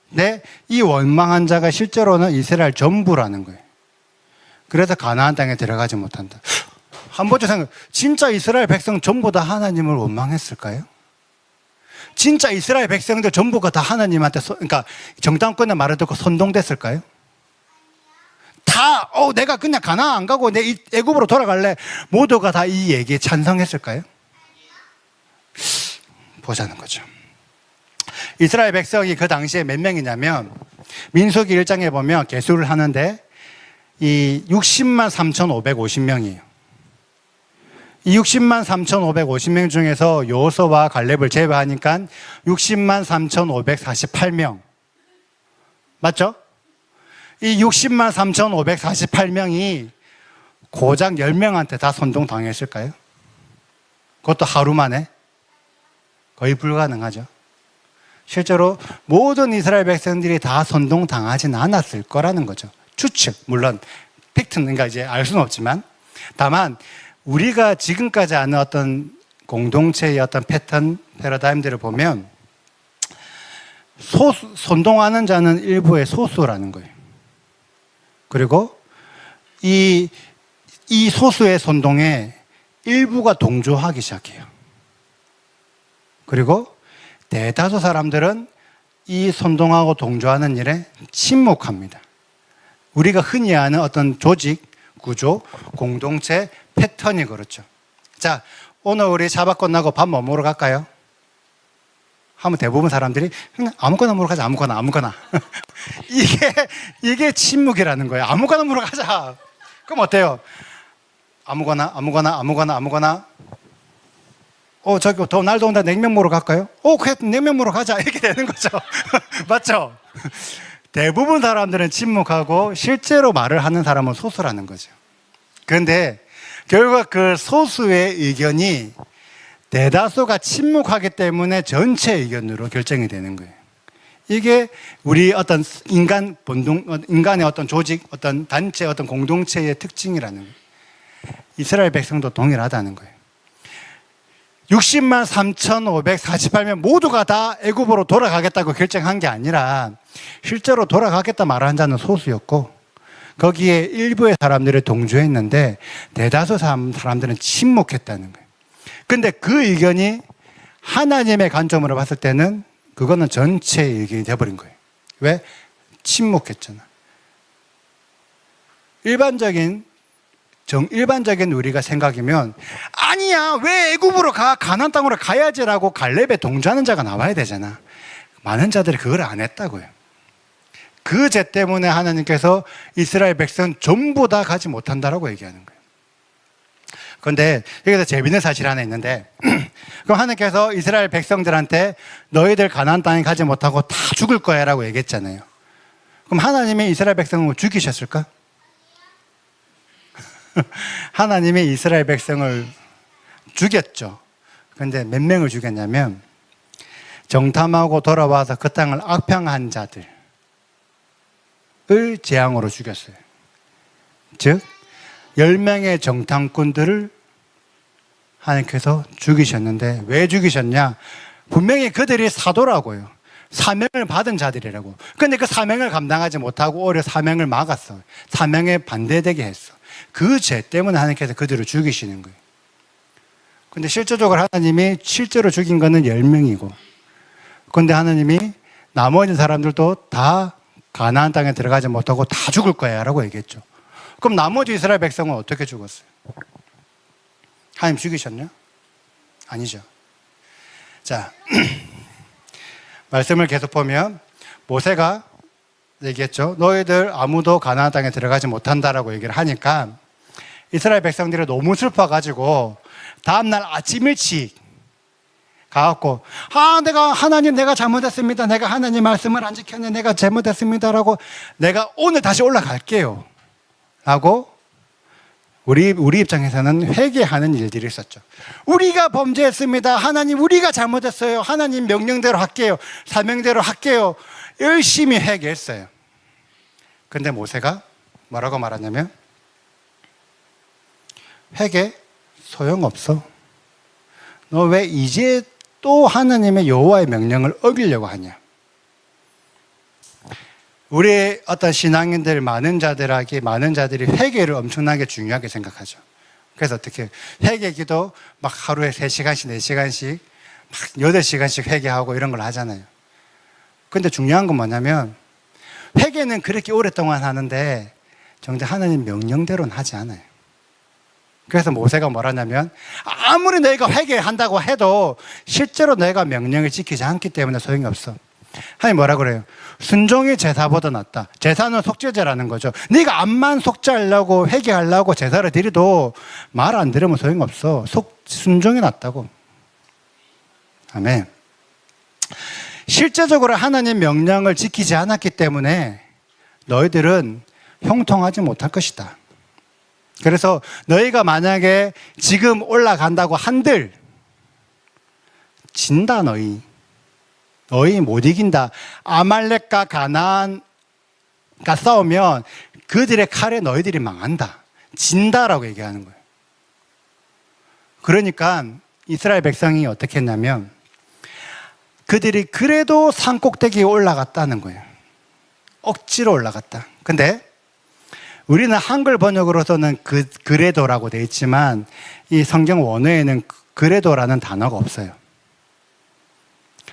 근데 이 원망한 자가 실제로는 이스라엘 전부라는 거예요. 그래서 가나안 땅에 들어가지 못한다. 한 번쯤 생각, 진짜 이스라엘 백성 전부 다 하나님을 원망했을까요? 진짜 이스라엘 백성들 전부가 다 하나님한테, 그러니까 정탐꾼의 말을 듣고 선동됐을까요? 다, 내가 그냥 가나안 안 가고 내 애굽으로 돌아갈래. 모두가 다 이 얘기에 찬성했을까요? 보자는 거죠. 이스라엘 백성이 그 당시에 몇 명이냐면, 민수기 1장에 보면 계수를 하는데 이 60만 3,550명이에요. 이 60만 3,550명 중에서 여호수아와 갈렙을 제외하니까 60만 3,548명. 맞죠? 이 60만 3,548명이 고작 10명한테 다 선동당했을까요? 그것도 하루 만에? 거의 불가능하죠. 실제로 모든 이스라엘 백성들이 다 선동당하진 않았을 거라는 거죠. 추측, 물론 팩트는 그러니까 이제 알 수는 없지만, 다만 우리가 지금까지 아는 어떤 공동체의 어떤 패턴, 패러다임들을 보면 선동하는 자는 일부의 소수라는 거예요. 그리고 이 소수의 선동에 일부가 동조하기 시작해요. 그리고 대다수 사람들은 이 선동하고 동조하는 일에 침묵합니다. 우리가 흔히 아는 어떤 조직, 구조, 공동체, 패턴이 그렇죠. 자, 오늘 우리 샤bat 끝나고 밥 뭐 먹으러 갈까요? 하면 대부분 사람들이 그냥 아무거나 먹으러 가자, 아무거나. 이게 침묵이라는 거예요. 아무거나 먹으러 가자. 그럼 어때요? 아무거나. 저기 더 날 더운데 냉면 먹으러 갈까요? 그래, 냉면 먹으러 가자. 이렇게 되는 거죠. 맞죠? 대부분 사람들은 침묵하고 실제로 말을 하는 사람은 소수라는 거죠. 그런데 결국 그 소수의 의견이 대다수가 침묵하기 때문에 전체 의견으로 결정이 되는 거예요. 이게 우리 어떤 인간의 어떤 조직, 어떤 단체, 어떤 공동체의 특징이라는 거예요. 이스라엘 백성도 동일하다는 거예요. 60만 3,548명 모두가 다 애굽으로 돌아가겠다고 결정한 게 아니라 실제로 돌아가겠다 말한 자는 소수였고, 거기에 일부의 사람들이 동조했는데 대다수 사람들은 침묵했다는 거예요. 근데 그 의견이 하나님의 관점으로 봤을 때는 그거는 전체의 의견이 돼버린 거예요. 왜? 침묵했잖아. 일반적인 우리가 생각이면 아니야, 왜 애굽으로 가? 가나안 땅으로 가야지라고 갈렙에 동조하는 자가 나와야 되잖아. 많은 자들이 그걸 안 했다고요. 그 죄 때문에 하나님께서 이스라엘 백성 전부 다 가지 못한다라고 얘기하는 거예요. 그런데 여기서 재밌는 사실이 하나 있는데, 그럼 하나님께서 이스라엘 백성들한테 너희들 가나안 땅에 가지 못하고 다 죽을 거야 라고 얘기했잖아요. 그럼 하나님이 이스라엘 백성을 죽이셨을까? 하나님이 이스라엘 백성을 죽였죠. 그런데 몇 명을 죽였냐면 정탐하고 돌아와서 그 땅을 악평한 자들, 재앙으로 죽였어요. 즉 10명의 정탐꾼들을 하나님께서 죽이셨는데 왜 죽이셨냐? 분명히 그들이 사도라고요. 사명을 받은 자들이라고. 근데 그 사명을 감당하지 못하고 오히려 사명을 막았어. 사명에 반대되게 했어. 그 죄 때문에 하나님께서 그들을 죽이시는 거예요. 근데 실제적으로 하나님이 실제로 죽인 거는 10명이고, 근데 하나님이 나머지 사람들도 다 가나안 땅에 들어가지 못하고 다 죽을 거야 라고 얘기했죠. 그럼 나머지 이스라엘 백성은 어떻게 죽었어요? 하나님 죽이셨냐? 아니죠. 자, 말씀을 계속 보면 모세가 얘기했죠. 너희들 아무도 가나안 땅에 들어가지 못한다라고 얘기를 하니까 이스라엘 백성들이 너무 슬퍼가지고 다음날 아침 일찍 가갖고 내가 잘못했습니다. 내가 하나님 말씀을 안 지켰네. 내가 잘못했습니다라고 내가 오늘 다시 올라갈게요 라고 우리 입장에서는 회개하는 일들이 있었죠. 우리가 범죄했습니다. 하나님 우리가 잘못했어요. 하나님 명령대로 할게요. 사명대로 할게요. 열심히 회개했어요. 근데 모세가 뭐라고 말하냐면 회개 소용없어. 너 왜 이제 또 하나님의 여호와의 명령을 어기려고 하냐? 우리의 어떤 신앙인들 많은 자들이 회개를 엄청나게 중요하게 생각하죠. 그래서 어떻게 회개 기도 막 하루에 3시간씩 4시간씩 막 8시간씩 회개하고 이런 걸 하잖아요. 근데 중요한 건 뭐냐면 회개는 그렇게 오랫동안 하는데 정작 하나님 명령대로는 하지 않아요. 그래서 모세가 뭐라냐면 아무리 너희가 회개한다고 해도 실제로 너희가 명령을 지키지 않기 때문에 소용이 없어. 하나님 뭐라 그래요? 순종이 제사보다 낫다. 제사는 속죄제라는 거죠. 네가 암만 속죄하려고 회개하려고 제사를 드려도 말 안 들으면 소용없어. 순종이 낫다고. 아멘. 실제적으로 하나님 명령을 지키지 않았기 때문에 너희들은 형통하지 못할 것이다. 그래서 너희가 만약에 지금 올라간다고 한들 진다. 너희 못 이긴다. 아말렉과 가나안과 싸우면 그들의 칼에 너희들이 망한다. 진다라고 얘기하는 거예요. 그러니까 이스라엘 백성이 어떻게 했냐면 그들이 그래도 산꼭대기에 올라갔다는 거예요. 억지로 올라갔다. 근데 우리는 한글 번역으로서는 그래도라고 되어 있지만 이 성경 원어에는 그래도라는 단어가 없어요.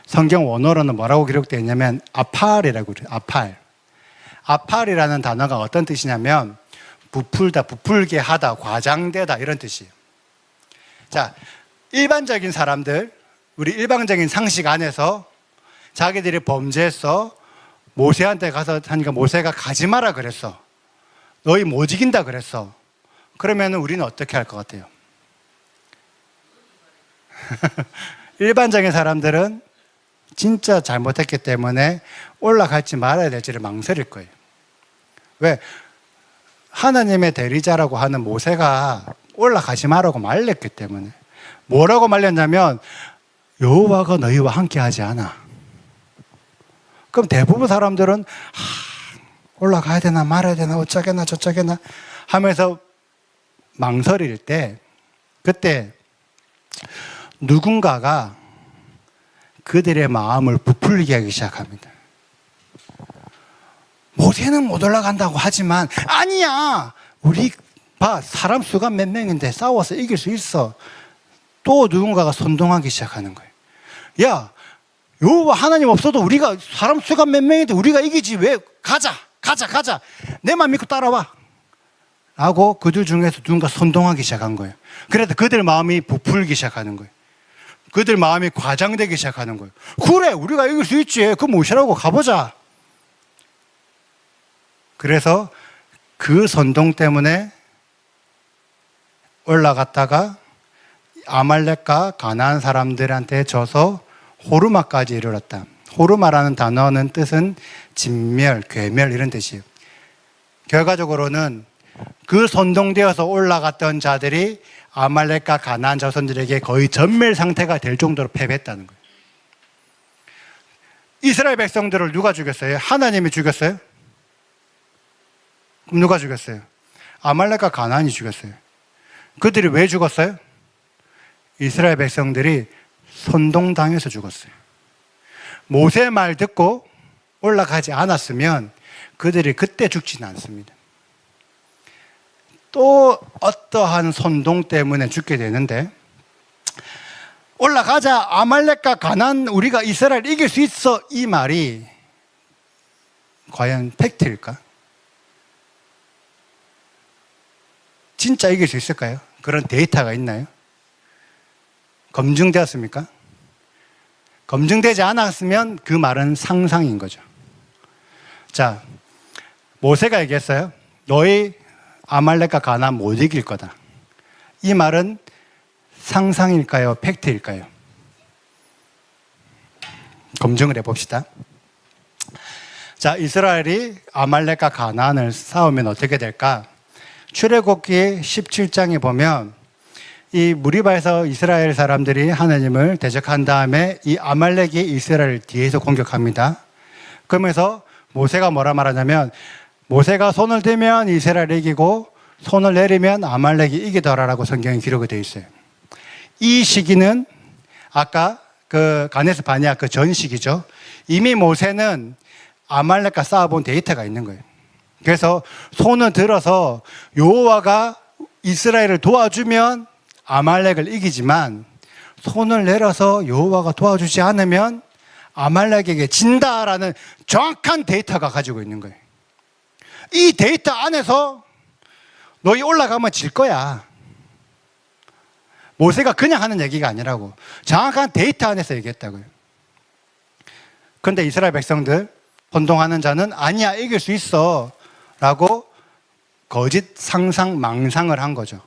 성경 원어로는 뭐라고 기록되어 있냐면 아팔이라고 그래요. 아팔이라는 단어가 어떤 뜻이냐면 부풀다, 부풀게 하다, 과장되다 이런 뜻이에요. 자, 일반적인 사람들, 우리 일반적인 상식 안에서 자기들이 범죄했어. 모세한테 가서 하니까 모세가 가지 마라 그랬어. 너희 못 이긴다 그랬어. 그러면 우리는 어떻게 할 것 같아요? 일반적인 사람들은 진짜 잘못했기 때문에 올라갈지 말아야 될지를 망설일 거예요. 왜? 하나님의 대리자라고 하는 모세가 올라가지 말라고 말렸기 때문에. 뭐라고 말렸냐면 여호와가 너희와 함께하지 않아. 그럼 대부분 사람들은 올라가야 되나 말아야 되나 어쩌겠나 저쩌겠나 하면서 망설일 때 그때 누군가가 그들의 마음을 부풀리게 하기 시작합니다. 모세는 못 올라간다고 하지만 아니야. 우리 봐. 사람 수가 몇 명인데 싸워서 이길 수 있어. 또 누군가가 선동하기 시작하는 거예요. 야, 여호와 하나님 없어도 우리가 사람 수가 몇 명인데 우리가 이기지. 왜? 가자. 내만 믿고 따라와 라고 그들 중에서 누군가 선동하기 시작한 거예요. 그래서 그들 마음이 부풀기 시작하는 거예요. 그들 마음이 과장되기 시작하는 거예요. 그래, 우리가 이길 수 있지. 그럼 무시하고 가보자. 그래서 그 선동 때문에 올라갔다가 아말렉과 가나안 사람들한테 져서 호르마까지 이르렀다. 호르마라는 단어는 뜻은 진멸, 괴멸 이런 뜻이에요. 결과적으로는 그 선동되어서 올라갔던 자들이 아말렉과 가나안 자손들에게 거의 전멸 상태가 될 정도로 패배했다는 거예요. 이스라엘 백성들을 누가 죽였어요? 하나님이 죽였어요? 그럼 누가 죽였어요? 아말렉과 가나안이 죽였어요. 그들이 왜 죽었어요? 이스라엘 백성들이 선동당해서 죽었어요. 모세 말 듣고 올라가지 않았으면 그들이 그때 죽지는 않습니다. 또 어떠한 선동 때문에 죽게 되는데, 올라가자, 아말렉과 가나안 우리가 이스라엘 이길 수 있어, 이 말이 과연 팩트일까? 진짜 이길 수 있을까요? 그런 데이터가 있나요? 검증되었습니까? 검증되지 않았으면 그 말은 상상인 거죠. 자, 모세가 얘기했어요. 너희 아말렉과 가나안 못 이길 거다. 이 말은 상상일까요? 팩트일까요? 검증을 해봅시다. 자, 이스라엘이 아말렉과 가나안을 싸우면 어떻게 될까? 출애굽기 17장에 보면 이 무리바에서 이스라엘 사람들이 하나님을 대적한 다음에 이 아말렉이 이스라엘을 뒤에서 공격합니다. 그러면서 모세가 뭐라 말하냐면, 모세가 손을 들면 이스라엘이 이기고 손을 내리면 아말렉이 이기더라라고 성경에 기록이 되어 있어요. 이 시기는 아까 그 가네스 바네아 그 전 시기죠. 이미 모세는 아말렉과 싸워본 데이터가 있는 거예요. 그래서 손을 들어서 여호와가 이스라엘을 도와주면 아말렉을 이기지만, 손을 내려서 여호와가 도와주지 않으면 아말렉에게 진다라는 정확한 데이터가 가지고 있는 거예요. 이 데이터 안에서 너희 올라가면 질 거야. 모세가 그냥 하는 얘기가 아니라고, 정확한 데이터 안에서 얘기했다고요. 그런데 이스라엘 백성들, 혼동하는 자는 아니야, 이길 수 있어 라고 거짓 상상, 망상을 한 거죠.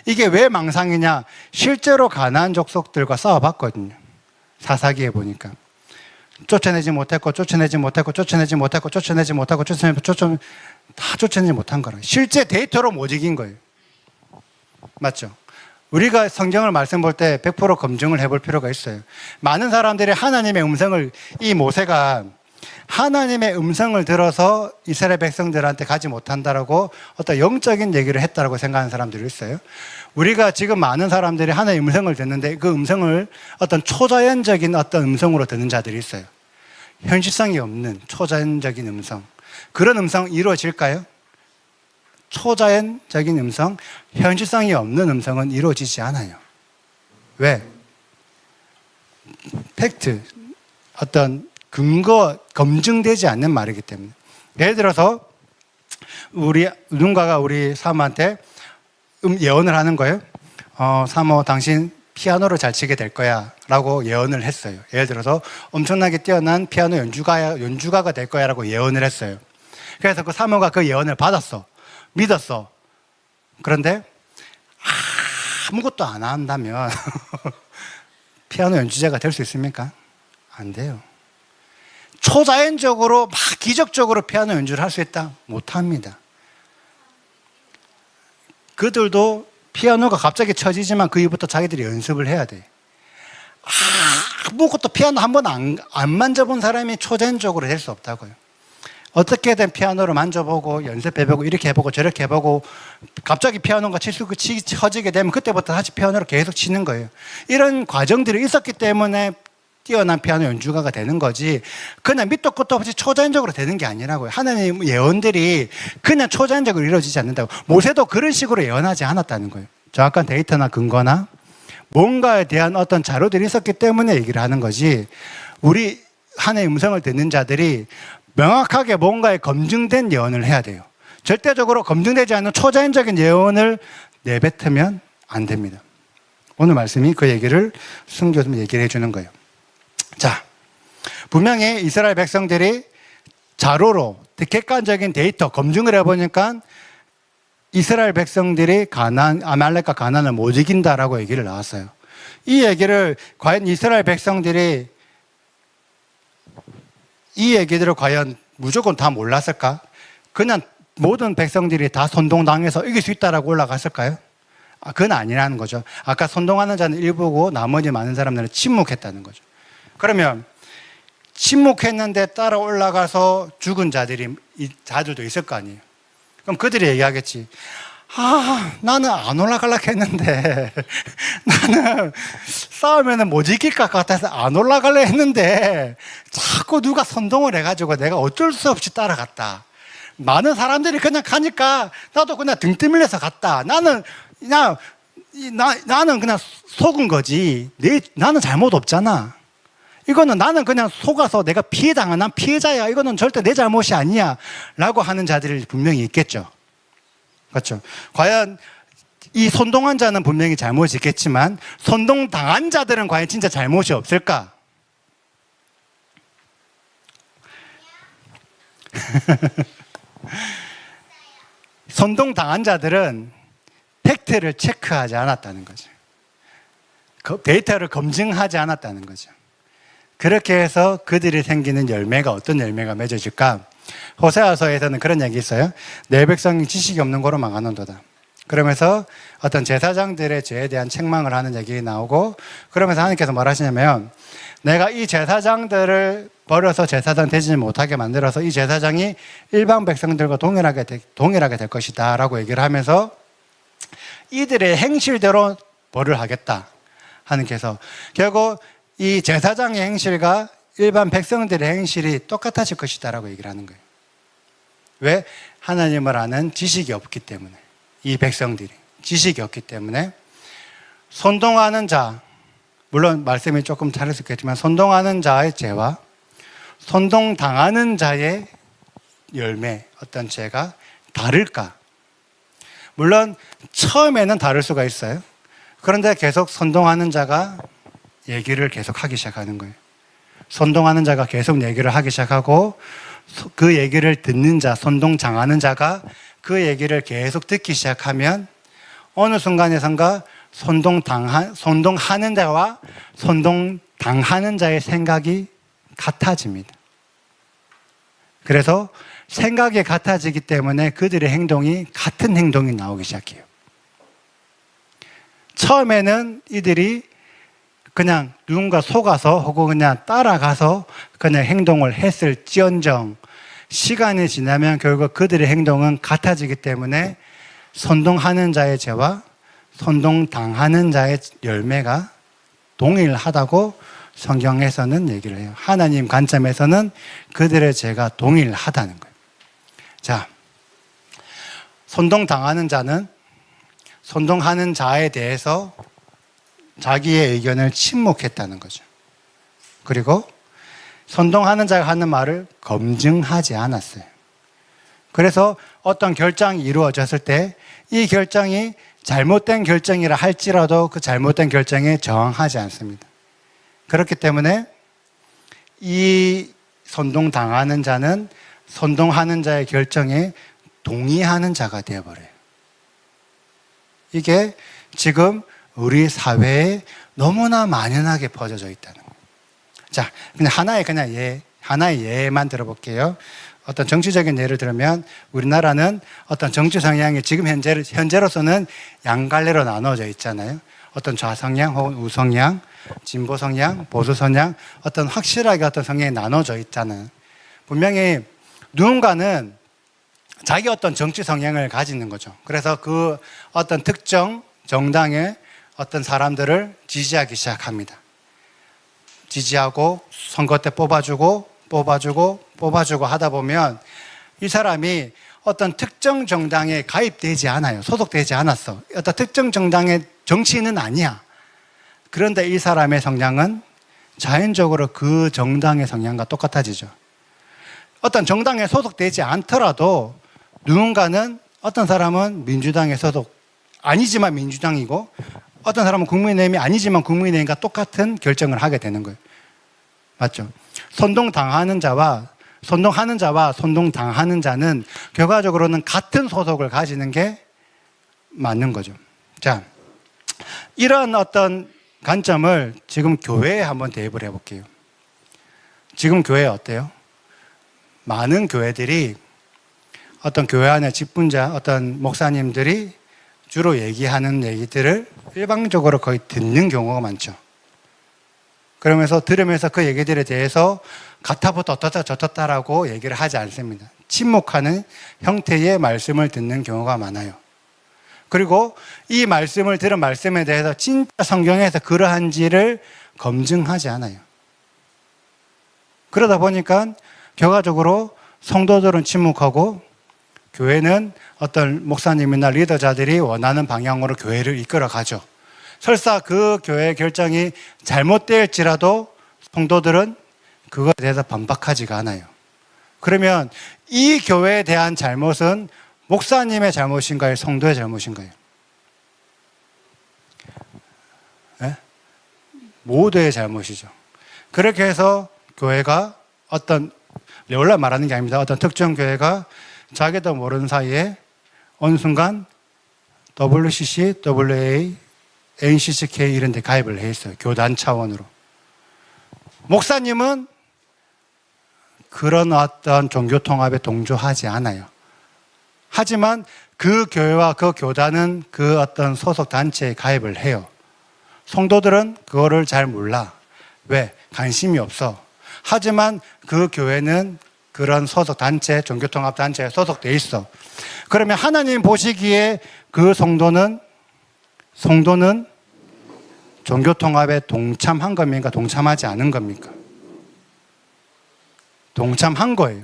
이게 왜 망상이냐? 실제로 가나안 족속들과 싸워봤거든요. 사사기에 보니까 쫓아내지 못했고 다 쫓아내지 못한 거라. 실제 데이터로 못 이긴 거예요. 맞죠? 우리가 성경을 말씀 볼 때 100% 검증을 해볼 필요가 있어요. 많은 사람들이 하나님의 음성을, 이 모세가 하나님의 음성을 들어서 이스라엘 백성들한테 가지 못한다라고 어떤 영적인 얘기를 했다라고 생각하는 사람들이 있어요. 우리가 지금 많은 사람들이 하나님의 음성을 듣는데 그 음성을 어떤 초자연적인 어떤 음성으로 듣는 자들이 있어요. 현실성이 없는 초자연적인 음성. 그런 음성 이루어질까요? 초자연적인 음성, 현실성이 없는 음성은 이루어지지 않아요. 왜? 팩트, 어떤 근거, 검증되지 않는 말이기 때문에. 예를 들어서 누군가가 우리 사모한테 예언을 하는 거예요. 사모, 당신 피아노를 잘 치게 될 거야 라고 예언을 했어요. 예를 들어서 엄청나게 뛰어난 피아노 연주가가 될 거야 라고 예언을 했어요. 그래서 그 사모가 그 예언을 받았어. 믿었어. 그런데 아무것도 안 한다면 피아노 연주자가 될 수 있습니까? 안 돼요. 초자연적으로 막 기적적으로 피아노 연주를 할 수 있다? 못합니다. 그들도 피아노가 갑자기 쳐지지만 그 이후부터 자기들이 연습을 해야 돼. 아무것도 피아노 한 번 안 만져본 사람이 초자연적으로 될 수 없다고요. 어떻게든 피아노를 만져보고 연습해보고 이렇게 해보고 저렇게 해보고 갑자기 피아노가 쳐지게 되면 그때부터 다시 피아노를 계속 치는 거예요. 이런 과정들이 있었기 때문에 뛰어난 피아노 연주가가 되는 거지, 그냥 밑도 끝도 없이 초자연적으로 되는 게 아니라고요. 하나님 예언들이 그냥 초자연적으로 이루어지지 않는다고. 모세도 그런 식으로 예언하지 않았다는 거예요. 정확한 데이터나 근거나 뭔가에 대한 어떤 자료들이 있었기 때문에 얘기를 하는 거지, 우리 하나님의 음성을 듣는 자들이 명확하게 뭔가에 검증된 예언을 해야 돼요. 절대적으로 검증되지 않는 초자연적인 예언을 내뱉으면 안 됩니다. 오늘 말씀이 그 얘기를 숨겨서 얘기를 해주는 거예요. 자, 분명히 이스라엘 백성들이 자료로 객관적인 데이터 검증을 해보니까 이스라엘 백성들이 아말렉과 가나안을 못 이긴다라고 얘기를 나왔어요. 이 얘기를 과연 이스라엘 백성들이 이 얘기들을 과연 무조건 다 몰랐을까? 그냥 모든 백성들이 다 선동당해서 이길 수 있다라고 올라갔을까요? 그건 아니라는 거죠. 아까 선동하는 자는 일부고 나머지 많은 사람들은 침묵했다는 거죠. 그러면 침묵했는데 따라 올라가서 죽은 자들도 있을 거 아니에요. 그럼 그들이 얘기하겠지. 나는 안 올라가려고 했는데, 나는 싸우면 못 이길 것 같아서 안 올라가려 했는데, 자꾸 누가 선동을 해가지고 내가 어쩔 수 없이 따라갔다. 많은 사람들이 그냥 가니까 나도 그냥 등 떠밀려서 갔다. 나는 그냥 속은 거지. 나는 잘못 없잖아. 이거는 나는 그냥 속아서 내가 피해당한 난 피해자야. 이거는 절대 내 잘못이 아니야. 라고 하는 자들이 분명히 있겠죠. 그렇죠. 과연 이 선동한 자는 분명히 잘못이 있겠지만 선동당한 자들은 과연 진짜 잘못이 없을까? 선동당한 자들은 팩트를 체크하지 않았다는 거죠. 데이터를 검증하지 않았다는 거죠. 그렇게 해서 그들이 생기는 열매가 어떤 열매가 맺어질까? 호세아서에서는 그런 얘기 있어요. 내 백성이 지식이 없는 거로 망하는도다. 그러면서 어떤 제사장들의 죄에 대한 책망을 하는 얘기 나오고, 그러면서 하나님께서 뭘 하시냐면, 내가 이 제사장들을 버려서 제사장 되지 못하게 만들어서 이 제사장이 일반 백성들과 동일하게 될 것이다 라고 얘기를 하면서 이들의 행실대로 벌을 하겠다. 하나님께서 결국 이 제사장의 행실과 일반 백성들의 행실이 똑같아질 것이다 라고 얘기를 하는 거예요. 왜? 하나님을 아는 지식이 없기 때문에. 이 백성들이 지식이 없기 때문에 선동하는 자, 물론 말씀이 조금 다를 수 있겠지만 선동하는 자의 죄와 선동당하는 자의 열매, 어떤 죄가 다를까? 물론 처음에는 다를 수가 있어요. 그런데 계속 선동하는 자가 얘기를 계속 하기 시작하는 거예요. 선동하는 자가 계속 얘기를 하기 시작하고 그 얘기를 듣는 자, 선동당하는 자가 그 얘기를 계속 듣기 시작하면 어느 순간에선가 선동하는 자와 선동당하는 자의 생각이 같아집니다. 그래서 생각이 같아지기 때문에 그들의 행동이 같은 행동이 나오기 시작해요. 처음에는 이들이 그냥 누군가 속아서 혹은 그냥 따라가서 그냥 행동을 했을지언정 시간이 지나면 결국 그들의 행동은 같아지기 때문에 선동하는 자의 죄와 선동당하는 자의 열매가 동일하다고 성경에서는 얘기를 해요. 하나님 관점에서는 그들의 죄가 동일하다는 거예요. 자, 선동당하는 자는 선동하는 자에 대해서 자기의 의견을 침묵했다는 거죠. 그리고 선동하는 자가 하는 말을 검증하지 않았어요. 그래서 어떤 결정이 이루어졌을 때 이 결정이 잘못된 결정이라 할지라도 그 잘못된 결정에 저항하지 않습니다. 그렇기 때문에 이 선동당하는 자는 선동하는 자의 결정에 동의하는 자가 되어버려요. 이게 지금 우리 사회에 너무나 만연하게 퍼져져 있다는 거예요. 자, 그냥 하나의 예만 들어볼게요. 어떤 정치적인 예를 들면 우리나라는 어떤 정치 성향이 지금 현재로서는 양갈래로 나눠져 있잖아요. 어떤 좌성향 혹은 우성향, 진보 성향, 보수 성향, 어떤 확실하게 어떤 성향이 나눠져 있잖아요. 분명히 누군가는 자기 어떤 정치 성향을 가지는 거죠. 그래서 그 어떤 특정 정당의 어떤 사람들을 지지하기 시작합니다. 지지하고 선거 때 뽑아주고 하다 보면 이 사람이 어떤 특정 정당에 가입되지 않아요. 소속되지 않았어. 어떤 특정 정당의 정치인은 아니야. 그런데 이 사람의 성향은 자연적으로 그 정당의 성향과 똑같아지죠. 어떤 정당에 소속되지 않더라도 누군가는 어떤 사람은 민주당에 소속 아니지만 민주당이고 어떤 사람은 국민의힘이 아니지만 국민의힘과 똑같은 결정을 하게 되는 거예요. 맞죠? 선동하는 자와 선동당하는 자는 결과적으로는 같은 소속을 가지는 게 맞는 거죠. 자, 이런 어떤 관점을 지금 교회에 한번 대입을 해볼게요. 지금 교회 어때요? 많은 교회들이 어떤 교회 안에 직분자, 어떤 목사님들이 주로 얘기하는 얘기들을 일방적으로 거의 듣는 경우가 많죠. 그러면서 들으면서 그 얘기들에 대해서 같아부터 어떻다 저떻다라고 얘기를 하지 않습니다. 침묵하는 형태의 말씀을 듣는 경우가 많아요. 그리고 이 말씀을 들은 말씀에 대해서 진짜 성경에서 그러한지를 검증하지 않아요. 그러다 보니까 결과적으로 성도들은 침묵하고 교회는 어떤 목사님이나 리더자들이 원하는 방향으로 교회를 이끌어 가죠. 설사 그 교회의 결정이 잘못될지라도 성도들은 그것에 대해서 반박하지가 않아요. 그러면 이 교회에 대한 잘못은 목사님의 잘못인가요? 성도의 잘못인가요? 네? 모두의 잘못이죠. 그렇게 해서 교회가 원래 말하는 게 아닙니다. 어떤 특정 교회가 자기도 모르는 사이에 어느 순간 WCC, WA, NCCK 이런 데 가입을 해 있어요. 교단 차원으로. 목사님은 그런 어떤 종교 통합에 동조하지 않아요. 하지만 그 교회와 그 교단은 그 어떤 소속 단체에 가입을 해요. 성도들은 그거를 잘 몰라. 왜? 관심이 없어. 하지만 그 교회는 그런 소속 단체, 종교 통합 단체에 소속돼 있어. 그러면 하나님 보시기에 그 성도는 종교 통합에 동참한 겁니까? 동참하지 않은 겁니까? 동참한 거예요.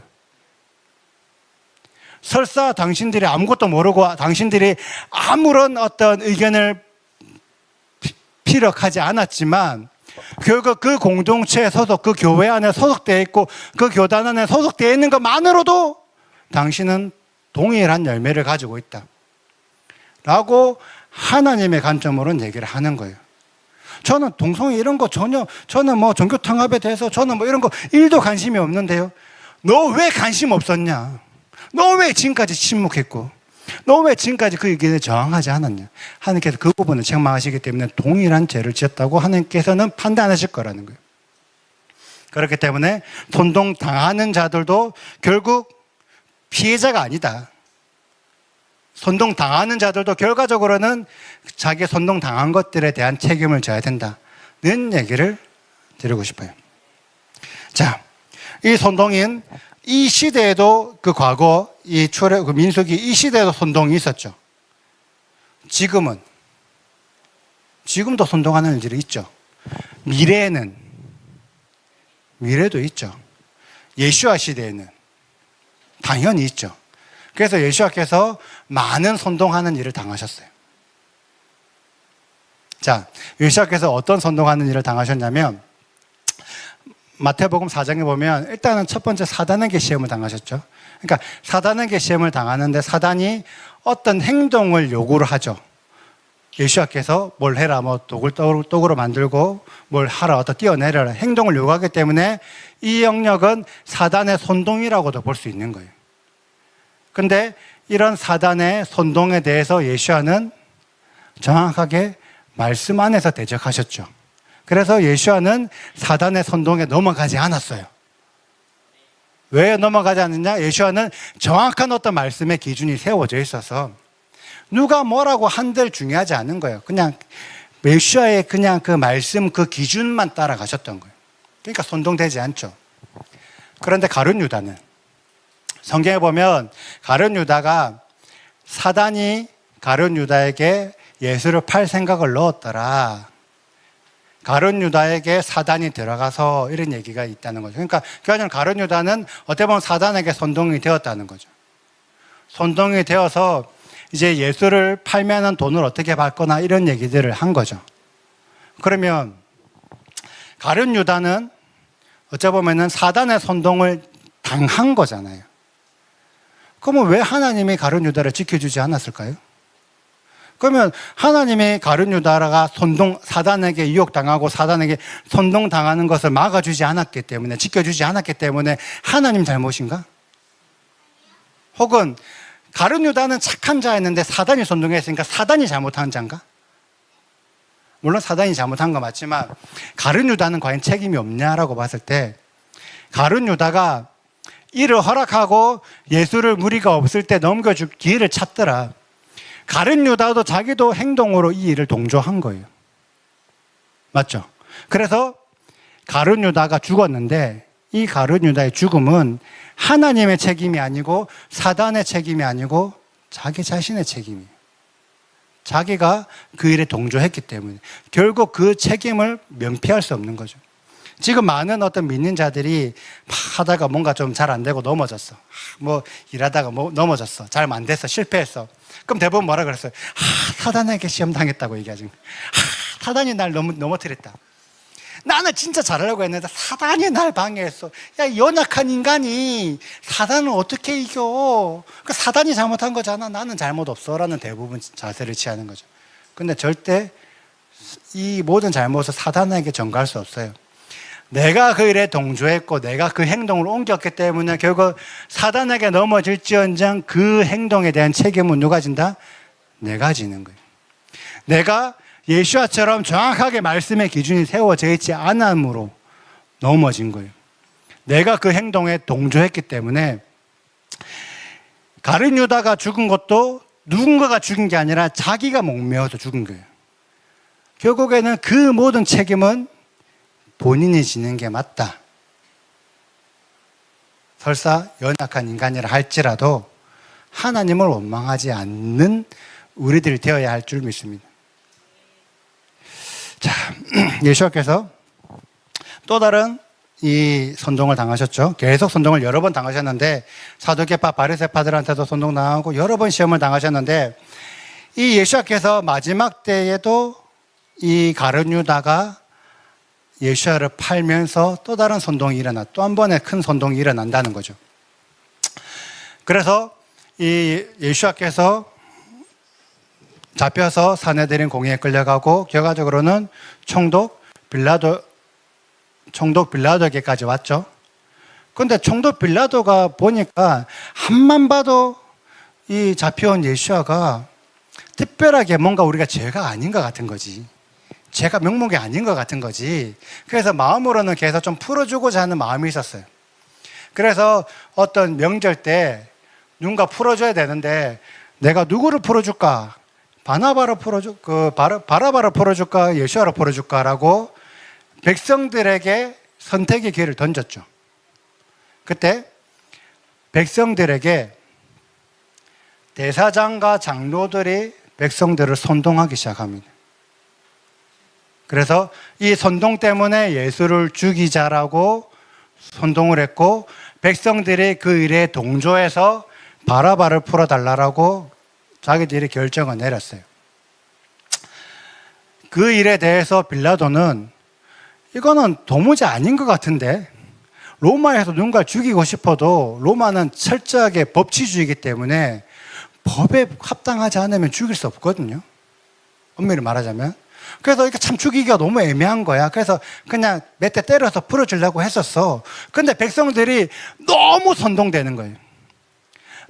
설사 당신들이 아무것도 모르고 당신들이 아무런 어떤 의견을 피력하지 않았지만 결국 그 공동체에 그 교회 안에 소속되어 있고 그 교단 안에 소속되어 있는 것만으로도 당신은 동일한 열매를 가지고 있다 라고 하나님의 관점으로는 얘기를 하는 거예요. 저는 동성애 이런 거 저는 뭐 종교 통합에 대해서 저는 뭐 이런 거 1도 관심이 없는데요. 너 왜 관심 없었냐? 너 왜 지금까지 침묵했고? 너 왜 지금까지 그 의견에 저항하지 않았냐? 하나님께서 그 부분을 책망하시기 때문에 동일한 죄를 지었다고 하나님께서는 판단하실 거라는 거예요. 그렇기 때문에 선동당하는 자들도 결국 피해자가 아니다. 선동당하는 자들도 결과적으로는 자기 선동당한 것들에 대한 책임을 져야 된다는 얘기를 드리고 싶어요. 자, 이 선동인 이 시대에도 그 과거 그 민수기 이 시대에도 선동이 있었죠. 지금도 선동하는 일들이 있죠. 미래도 있죠. 예수와 시대에는 당연히 있죠. 그래서 예수와께서 많은 선동하는 일을 당하셨어요. 자, 예수와께서 어떤 선동하는 일을 당하셨냐면 마태복음 4장에 보면 일단은 첫 번째 사단에게 시험을 당하셨죠. 그러니까 사단에게 시험을 당하는데 사단이 어떤 행동을 요구를 하죠. 예수와께서 뭘 해라, 뭐 독을 떡으로 만들고 뭘 하라, 어떤 뛰어내려라 행동을 요구하기 때문에 이 영역은 사단의 선동이라고도 볼 수 있는 거예요. 근데 이런 사단의 선동에 대해서 예수와는 정확하게 말씀 안에서 대적하셨죠. 그래서 예수와는 사단의 선동에 넘어가지 않았어요. 왜 넘어가지 않느냐? 예수와는 정확한 어떤 말씀의 기준이 세워져 있어서 누가 뭐라고 한들 중요하지 않은 거예요. 그냥 예수와의 그냥 그 말씀 그 기준만 따라가셨던 거예요. 그러니까 선동되지 않죠. 그런데 가룟 유다는 성경에 보면 가룟 유다가 사단이 가룟 유다에게 예수를 팔 생각을 넣었더라. 가룟 유다에게 사단이 들어가서 이런 얘기가 있다는 거죠. 그러니까 결국은 가룟 유다는 어떻게 보면 사단에게 선동이 되었다는 거죠. 선동이 되어서 이제 예수를 팔면은 돈을 어떻게 받거나 이런 얘기들을 한 거죠. 그러면 가룟 유다는 어찌 보면은 사단의 선동을 당한 거잖아요. 그러면 왜 하나님이 가룟 유다를 지켜주지 않았을까요? 그러면 하나님의 가룟 유다가 사단에게 유혹당하고 사단에게 선동당하는 것을 막아주지 않았기 때문에, 지켜주지 않았기 때문에 하나님 잘못인가? 혹은 가룟 유다는 착한 자였는데 사단이 선동했으니까 사단이 잘못한 자인가? 물론 사단이 잘못한 거 맞지만 가룟 유다는 과연 책임이 없냐라고 봤을 때 가룟 유다가 이를 허락하고 예수를 무리가 없을 때 넘겨줄 기회를 찾더라. 가룟 유다도 자기도 행동으로 이 일을 동조한 거예요. 맞죠? 그래서 가룟 유다가 죽었는데 이 가룟 유다의 죽음은 하나님의 책임이 아니고 사단의 책임이 아니고 자기 자신의 책임이에요. 자기가 그 일에 동조했기 때문에 결국 그 책임을 면피할 수 없는 거죠. 지금 많은 어떤 믿는 자들이 막 하다가 뭔가 좀 잘 안 되고 넘어졌어. 뭐 일하다가 뭐 넘어졌어. 잘 안 됐어. 실패했어. 그럼 대부분 뭐라 그랬어요? 사단에게 시험 당했다고 얘기하지. 사단이 날 넘어뜨렸다. 나는 진짜 잘하려고 했는데 사단이 날 방해했어. 야, 이 연약한 인간이 사단을 어떻게 이겨? 그 사단이 잘못한 거잖아. 나는 잘못 없어. 라는 대부분 자세를 취하는 거죠. 근데 절대 이 모든 잘못을 사단에게 전가할 수 없어요. 내가 그 일에 동조했고 내가 그 행동을 옮겼기 때문에 결국 사단에게 넘어질지언정 그 행동에 대한 책임은 누가 진다? 내가 지는 거예요. 내가 예수와처럼 정확하게 말씀의 기준이 세워져 있지 않음으로 넘어진 거예요. 내가 그 행동에 동조했기 때문에 가룟 유다가 죽은 것도 누군가가 죽인 게 아니라 자기가 목매어서 죽은 거예요. 결국에는 그 모든 책임은 본인이 지는 게 맞다. 설사 연약한 인간이라 할지라도 하나님을 원망하지 않는 우리들이 되어야 할 줄 믿습니다. 자, 예수께서 또 다른 이 선동을 당하셨죠. 계속 선동을 여러 번 당하셨는데 사두개파 바리새파들한테도 선동 당하고 여러 번 시험을 당하셨는데 이 예수께서 마지막 때에도 이 가룟 유다가 예수를 팔면서 또 다른 선동이 일어나 또 한 번의 큰 선동이 일어난다는 거죠. 그래서 이 예수께서 잡혀서 사내들인 공회에 끌려가고 결과적으로는 총독 빌라도에게까지 왔죠. 그런데 총독 빌라도가 보니까 한만 봐도 이 잡혀온 예수아가 특별하게 뭔가 우리가 죄가 아닌 것 같은 거지. 죄가 명목이 아닌 것 같은 거지. 그래서 마음으로는 계속 좀 풀어주고자 하는 마음이 있었어요. 그래서 어떤 명절 때 누군가 풀어줘야 되는데 내가 누구를 풀어줄까? 바나바를 바라바를 풀어줄까? 예수아를 풀어줄까라고 백성들에게 선택의 기회를 던졌죠. 그때 백성들에게 대사장과 장로들이 백성들을 선동하기 시작합니다. 그래서 이 선동 때문에 예수를 죽이자라고 선동을 했고 백성들이 그 일에 동조해서 바라바를 풀어달라고 자기들이 결정을 내렸어요. 그 일에 대해서 빌라도는 이거는 도무지 아닌 것 같은데 로마에서 누군가를 죽이고 싶어도 로마는 철저하게 법치주의이기 때문에 법에 합당하지 않으면 죽일 수 없거든요. 엄밀히 말하자면. 그래서 이게 참 죽이기가 너무 애매한 거야. 그래서 그냥 몇 대 때려서 풀어주려고 했었어. 근데 백성들이 너무 선동되는 거예요.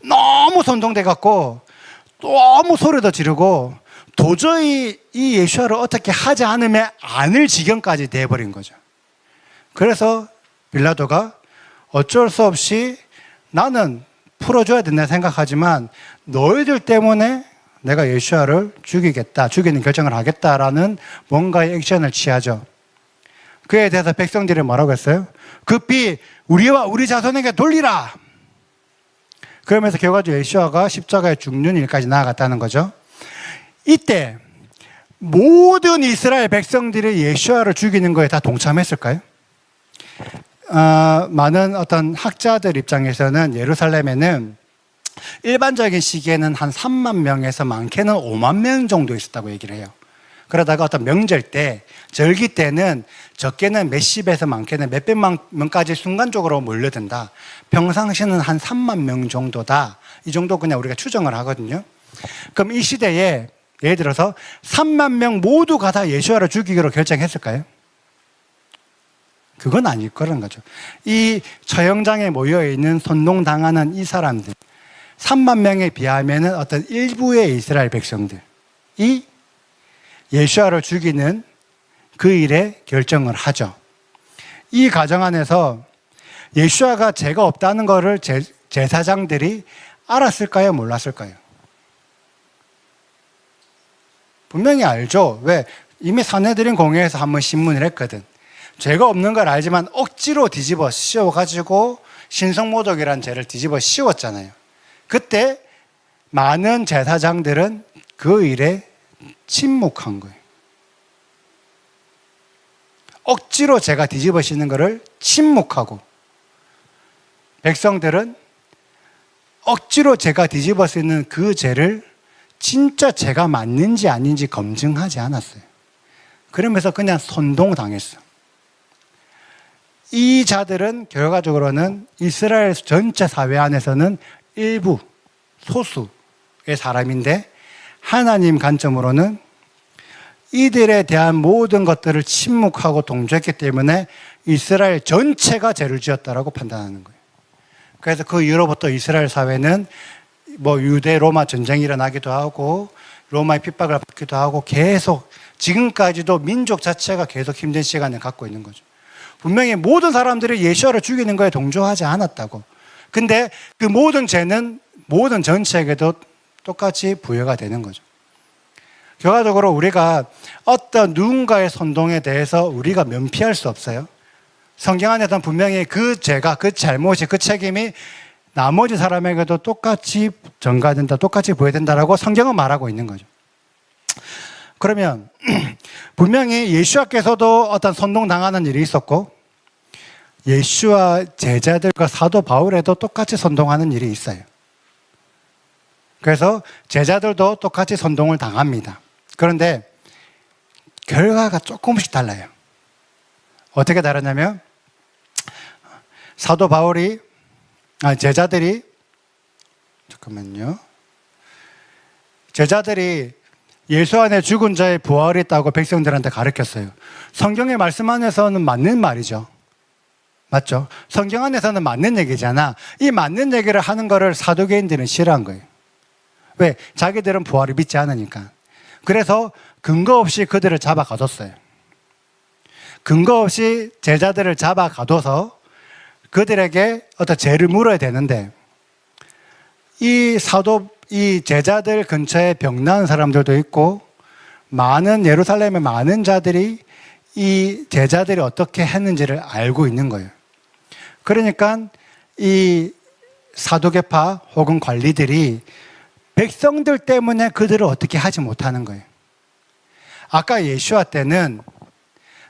너무 선동돼갖고 너무 소리도 지르고 도저히 이 예수아를 어떻게 하지 않으면 안을 지경까지 돼버린 거죠. 그래서 빌라도가 어쩔 수 없이 나는 풀어줘야 된다 생각하지만 너희들 때문에 내가 예수아를 죽이는 결정을 하겠다라는 뭔가의 액션을 취하죠. 그에 대해서 백성들이 뭐라고 했어요? 급히 우리와 우리 자손에게 돌리라! 그러면서 결과적으로 예수아가 십자가에 죽는 일까지 나아갔다는 거죠. 이때 모든 이스라엘 백성들이 예수아를 죽이는 거에 다 동참했을까요? 많은 어떤 학자들 입장에서는 예루살렘에는 일반적인 시기에는 한 3만 명에서 많게는 5만 명 정도 있었다고 얘기를 해요. 그러다가 어떤 명절 때, 절기 때는 적게는 몇십에서 많게는 몇백만 명까지 순간적으로 몰려든다. 평상시는 한 3만 명 정도다. 이 정도 그냥 우리가 추정을 하거든요. 그럼 이 시대에 예를 들어서 3만 명 모두가 다 예수아를 죽이기로 결정했을까요? 그건 아닐 거라는 거죠. 이 처형장에 모여있는 선동당하는 이 사람들 3만 명에 비하면 어떤 일부의 이스라엘 백성들이 예수아를 죽이는 그 일에 결정을 하죠. 이 과정 안에서 예수아가 죄가 없다는 것을 제사장들이 알았을까요? 몰랐을까요? 분명히 알죠. 왜? 이미 사내들인 공회에서 한번 신문을 했거든. 죄가 없는 걸 알지만 억지로 뒤집어 씌워가지고 신성모독이라는 죄를 뒤집어 씌웠잖아요. 그때 많은 제사장들은 그 일에 침묵한 거예요. 억지로 죄가 뒤집어 씌는 것을 침묵하고, 백성들은 억지로 죄가 뒤집어 씌는 그 죄를 진짜 죄가 맞는지 아닌지 검증하지 않았어요. 그러면서 그냥 선동당했어요. 이 자들은 결과적으로는 이스라엘 전체 사회 안에서는 일부, 소수의 사람인데, 하나님 관점으로는 이들에 대한 모든 것들을 침묵하고 동조했기 때문에 이스라엘 전체가 죄를 지었다라고 판단하는 거예요. 그래서 그 이후로부터 이스라엘 사회는 유대 로마 전쟁이 일어나기도 하고 로마의 핍박을 받기도 하고 계속 지금까지도 민족 자체가 계속 힘든 시간을 갖고 있는 거죠. 분명히 모든 사람들이 예수를 죽이는 거에 동조하지 않았다고. 근데 그 모든 죄는 모든 전체에게도 똑같이 부여가 되는 거죠. 결과적으로 우리가 어떤 누군가의 선동에 대해서 우리가 면피할 수 없어요. 성경 안에서는 분명히 그 죄가, 그 잘못이, 그 책임이 나머지 사람에게도 똑같이 전가된다, 똑같이 부여된다라고 성경은 말하고 있는 거죠. 그러면 분명히 예수와께서도 어떤 선동당하는 일이 있었고, 예수와 제자들과 사도 바울에도 똑같이 선동하는 일이 있어요. 그래서 제자들도 똑같이 선동을 당합니다. 그런데 결과가 조금씩 달라요. 어떻게 다르냐면, 사도 바울이, 제자들이 예수 안에 죽은 자의 부활이 있다고 백성들한테 가르쳤어요. 성경의 말씀 안에서는 맞는 말이죠. 맞죠? 성경 안에서는 맞는 얘기잖아. 이 맞는 얘기를 하는 거를 사두개인들은 싫어한 거예요. 왜? 자기들은 부활을 믿지 않으니까. 그래서 근거 없이 그들을 잡아가뒀어요. 근거 없이 제자들을 잡아가둬서 그들에게 어떤 죄를 물어야 되는데, 이 제자들 근처에 병 나은 사람들도 있고, 예루살렘의 많은 자들이 이 제자들이 어떻게 했는지를 알고 있는 거예요. 그러니까 이 사두개파 혹은 관리들이 백성들 때문에 그들을 어떻게 하지 못하는 거예요. 아까 예수와 때는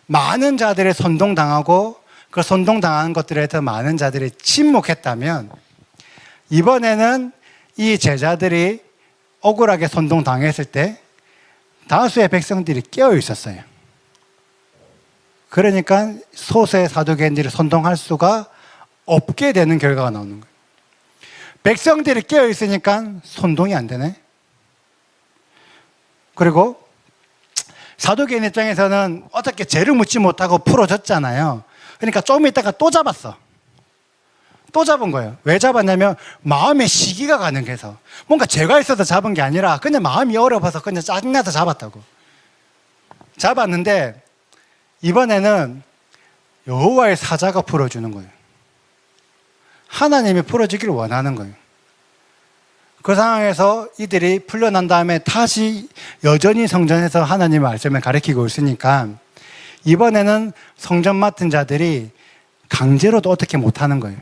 많은 자들이 선동당하고 그 선동당한 것들에 대해서 많은 자들이 침묵했다면, 이번에는 이 제자들이 억울하게 선동당했을 때 다수의 백성들이 깨어 있었어요. 그러니까 소수의 사두개인들이 선동할 수가 없게 되는 결과가 나오는 거예요. 백성들이 깨어 있으니까 선동이 안 되네. 그리고 사두개인 입장에서는 어떻게 죄를 묻지 못하고 풀어졌잖아요. 그러니까 좀 있다가 또 잡았어. 또 잡은 거예요. 왜 잡았냐면 마음의 시기가 가능해서. 뭔가 죄가 있어서 잡은 게 아니라 그냥 마음이 어려워서 그냥 짜증나서 잡았다고. 잡았는데 이번에는 여호와의 사자가 풀어주는 거예요. 하나님이 풀어주기를 원하는 거예요. 그 상황에서 이들이 풀려난 다음에 다시 여전히 성전에서 하나님의 말씀을 가르치고 있으니까 이번에는 성전 맡은 자들이 강제로도 어떻게 못하는 거예요.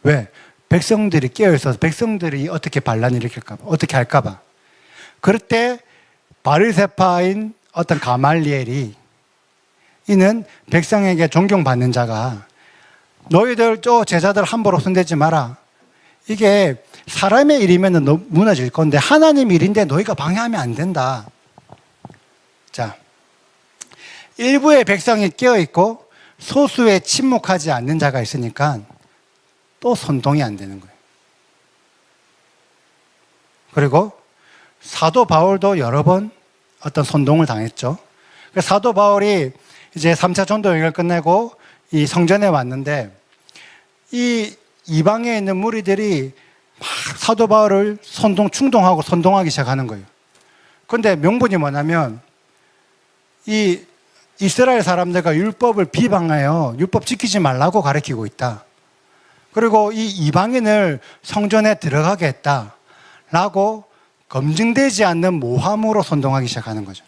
왜? 백성들이 깨어있어서 백성들이 어떻게 반란을 일으킬까 봐, 어떻게 할까 봐. 그럴 때 바리새파인 어떤 가말리엘이, 이는 백성에게 존경받는 자가, 너희들 제자들 함부로 손대지 마라. 이게 사람의 일이면 무너질 건데 하나님 일인데 너희가 방해하면 안 된다. 자, 일부의 백성이 깨어있고 소수의 침묵하지 않는 자가 있으니까 또 선동이 안 되는 거예요. 그리고 사도 바울도 여러 번 어떤 선동을 당했죠. 사도 바울이 이제 3차 전도 여행을 끝내고 이 성전에 왔는데, 이 이방에 있는 무리들이 막 사도 바울을 충동하고 선동하기 시작하는 거예요. 그런데 명분이 뭐냐면, 이 이스라엘 사람들과 율법을 비방하여 율법 지키지 말라고 가르치고 있다. 그리고 이 이방인을 성전에 들어가게 했다라고 검증되지 않는 모함으로 선동하기 시작하는 거죠.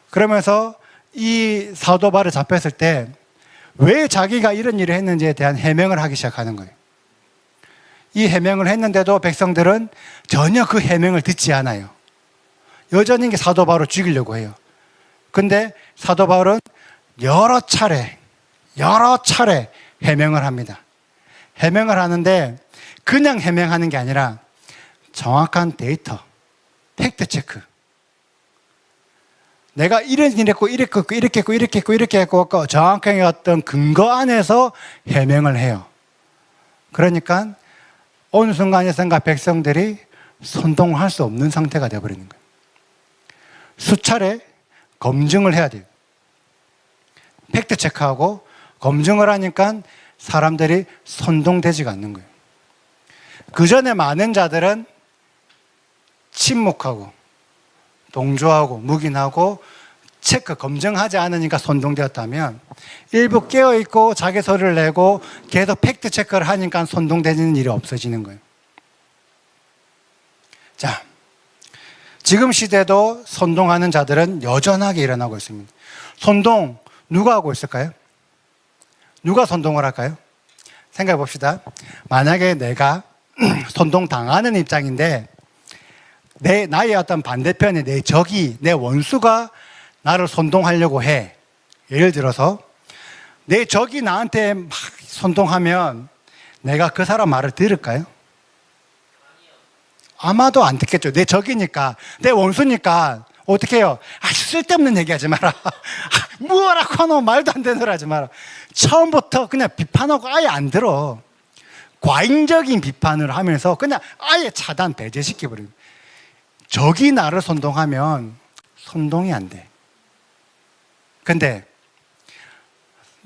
그러면서 이 사도 바울이 잡혔을 때 왜 자기가 이런 일을 했는지에 대한 해명을 하기 시작하는 거예요. 이 해명을 했는데도 백성들은 전혀 그 해명을 듣지 않아요. 여전히 사도 바울을 죽이려고 해요. 근데 사도 바울은 여러 차례 해명을 합니다. 해명을 하는데 그냥 해명하는 게 아니라 정확한 데이터, 팩트 체크. 내가 이런 일 했고, 이렇게 했고, 정확하게 어떤 근거 안에서 해명을 해요. 그러니까 어느 순간에선가 백성들이 선동할 수 없는 상태가 되어버리는 거예요. 수차례 검증을 해야 돼요. 팩트 체크하고 검증을 하니까 사람들이 선동되지가 않는 거예요. 그 전에 많은 자들은 침묵하고 동조하고 묵인하고 체크 검증하지 않으니까 선동되었다면, 일부 깨어있고 자기 소리를 내고 계속 팩트 체크를 하니까 선동되는 일이 없어지는 거예요. 자, 지금 시대도 선동하는 자들은 여전하게 일어나고 있습니다. 선동 누가 하고 있을까요? 누가 선동을 할까요? 생각해 봅시다. 만약에 내가 선동당하는 입장인데 나의 어떤 반대편에 내 적이, 내 원수가 나를 선동하려고 해. 예를 들어서 내 적이 나한테 막 선동하면 내가 그 사람 말을 들을까요? 아마도 안 듣겠죠. 내 적이니까, 내 원수니까. 어떻게 해요? 쓸데없는 얘기하지 마라. 뭐라고 하노? 말도 안 되는 소리 하지 마라. 처음부터 그냥 비판하고 아예 안 들어. 과잉적인 비판을 하면서 그냥 아예 차단, 배제시켜버립니다. 적이 나를 선동하면 선동이 안 돼. 근데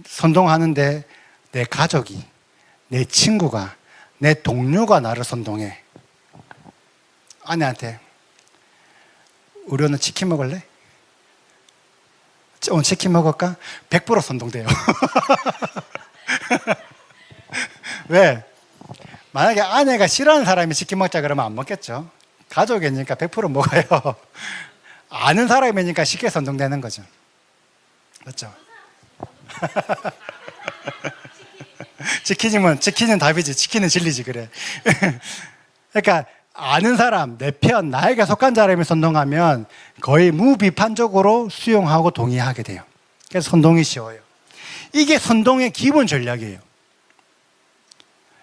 선동하는데 내 가족이, 내 친구가, 내 동료가 나를 선동해. 아내한테 우리 오늘 치킨 먹을래? 오늘 치킨 먹을까? 100% 선동돼요. 왜? 만약에 아내가 싫어하는 사람이 치킨 먹자 그러면 안 먹겠죠. 가족이니까 100% 먹어요. 아는 사람이니까 쉽게 선동되는 거죠. 맞죠? 치킨은 답이지. 치킨은 진리지, 그래. 그러니까 아는 사람, 내 편, 나에게 속한 사람이 선동하면 거의 무비판적으로 수용하고 동의하게 돼요. 그래서 선동이 쉬워요. 이게 선동의 기본 전략이에요.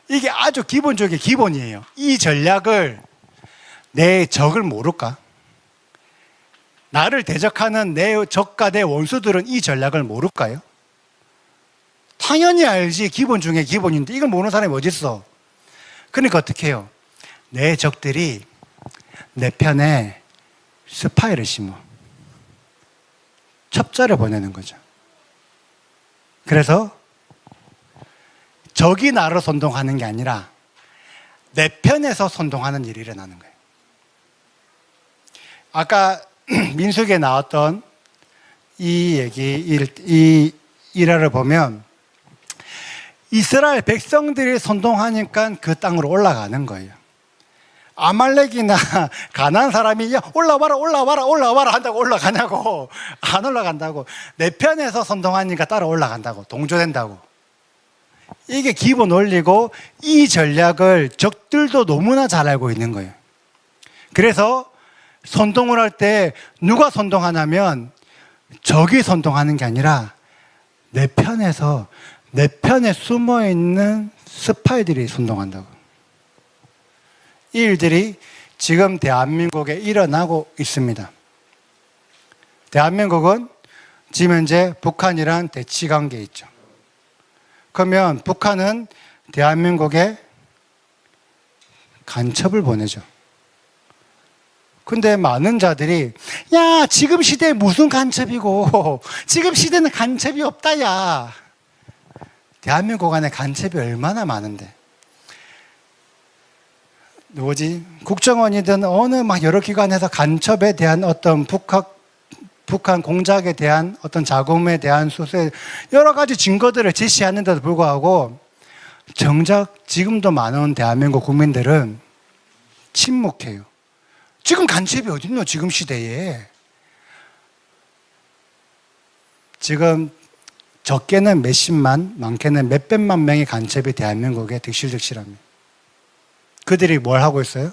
이게 아주 기본적인 기본이에요. 이 전략을 내 적을 모를까? 나를 대적하는 내 적과 내 원수들은 이 전략을 모를까요? 당연히 알지. 기본 중에 기본인데 이걸 모르는 사람이 어디 있어? 그러니까 어떻게 해요? 내 적들이 내 편에 스파이를 심어. 첩자를 보내는 거죠. 그래서 적이 나를 선동하는 게 아니라 내 편에서 선동하는 일이 일어나는 거예요. 아까 민수기에 나왔던 이 일화를 보면 이스라엘 백성들이 선동하니까 그 땅으로 올라가는 거예요. 아말렉이나 가나안 사람이 야 올라와라 한다고 올라가냐고. 안 올라간다고. 내 편에서 선동하니까 따라 올라간다고. 동조된다고. 이게 기본 원리고 이 전략을 적들도 너무나 잘 알고 있는 거예요. 그래서 선동을 할 때 누가 선동하냐면 적이 선동하는 게 아니라 내 편에 숨어있는 스파이들이 선동한다고. 이 일들이 지금 대한민국에 일어나고 있습니다. 대한민국은 지금 현재 북한이란 대치관계에 있죠. 그러면 북한은 대한민국에 간첩을 보내죠. 근데 많은 자들이 야 지금 시대에 무슨 간첩이고 지금 시대는 간첩이 없다 야. 대한민국 안에 간첩이 얼마나 많은데. 누구지? 국정원이든 어느 막 여러 기관에서 간첩에 대한 어떤 북한 공작에 대한 어떤 자금에 대한 수수에 여러 가지 증거들을 제시하는데도 불구하고 정작 지금도 많은 대한민국 국민들은 침묵해요. 지금 간첩이 어딨노 지금 시대에. 지금 적게는 몇십만, 많게는 몇백만 명의 간첩이 대한민국에 득실득실합니다. 그들이 뭘 하고 있어요?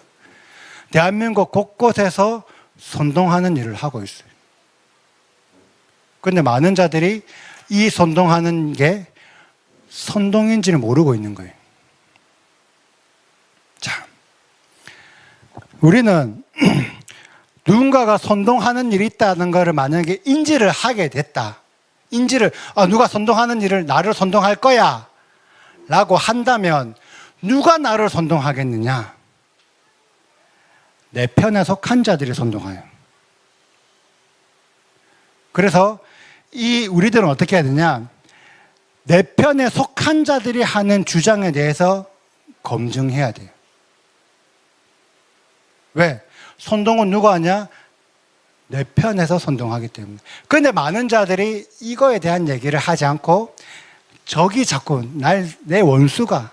대한민국 곳곳에서 선동하는 일을 하고 있어요. 그런데 많은 자들이 이 선동하는 게 선동인지를 모르고 있는 거예요. 자, 우리는 누군가가 선동하는 일이 있다는 것을 만약에 인지를 하게 됐다. 누가 선동하는 일을 나를 선동할 거야 라고 한다면 누가 나를 선동하겠느냐? 내 편에 속한 자들이 선동해요. 그래서 우리들은 어떻게 해야 되냐? 내 편에 속한 자들이 하는 주장에 대해서 검증해야 돼요. 왜? 선동은 누가 하냐? 내 편에서 선동하기 때문에. 그런데 많은 자들이 이거에 대한 얘기를 하지 않고 적이 자꾸 내 원수가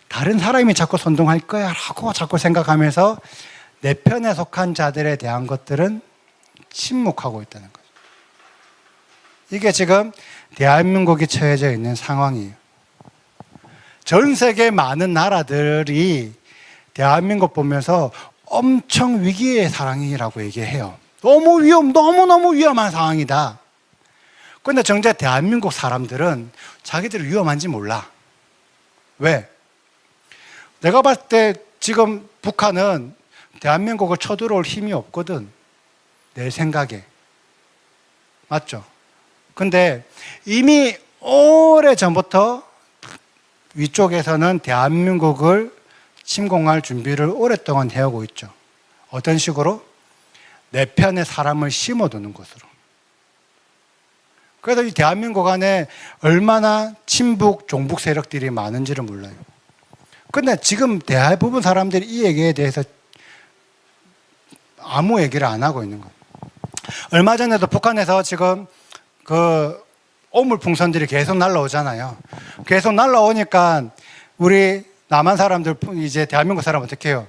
다른 사람이 자꾸 선동할 거야 라고 자꾸 생각하면서 내 편에 속한 자들에 대한 것들은 침묵하고 있다는 거죠. 이게 지금 대한민국이 처해져 있는 상황이에요. 전 세계 많은 나라들이 대한민국 보면서 엄청 위기의 상황이라고 얘기해요. 너무너무 위험한 상황이다. 그런데 정작 대한민국 사람들은 자기들이 위험한지 몰라. 왜? 내가 봤을 때 지금 북한은 대한민국을 쳐들어올 힘이 없거든. 내 생각에. 맞죠? 근데 이미 오래전부터 위쪽에서는 대한민국을 침공할 준비를 오랫동안 해오고 있죠. 어떤 식으로? 내 편에 사람을 심어두는 것으로. 그래서 이 대한민국 안에 얼마나 친북, 종북 세력들이 많은지를 몰라요. 근데 지금 대부분 사람들이 이 얘기에 대해서 아무 얘기를 안 하고 있는 거예요. 얼마 전에도 북한에서 지금 오물풍선들이 계속 날라오잖아요. 계속 날라오니까 우리 남한 사람들, 이제 대한민국 사람 어떻게 해요?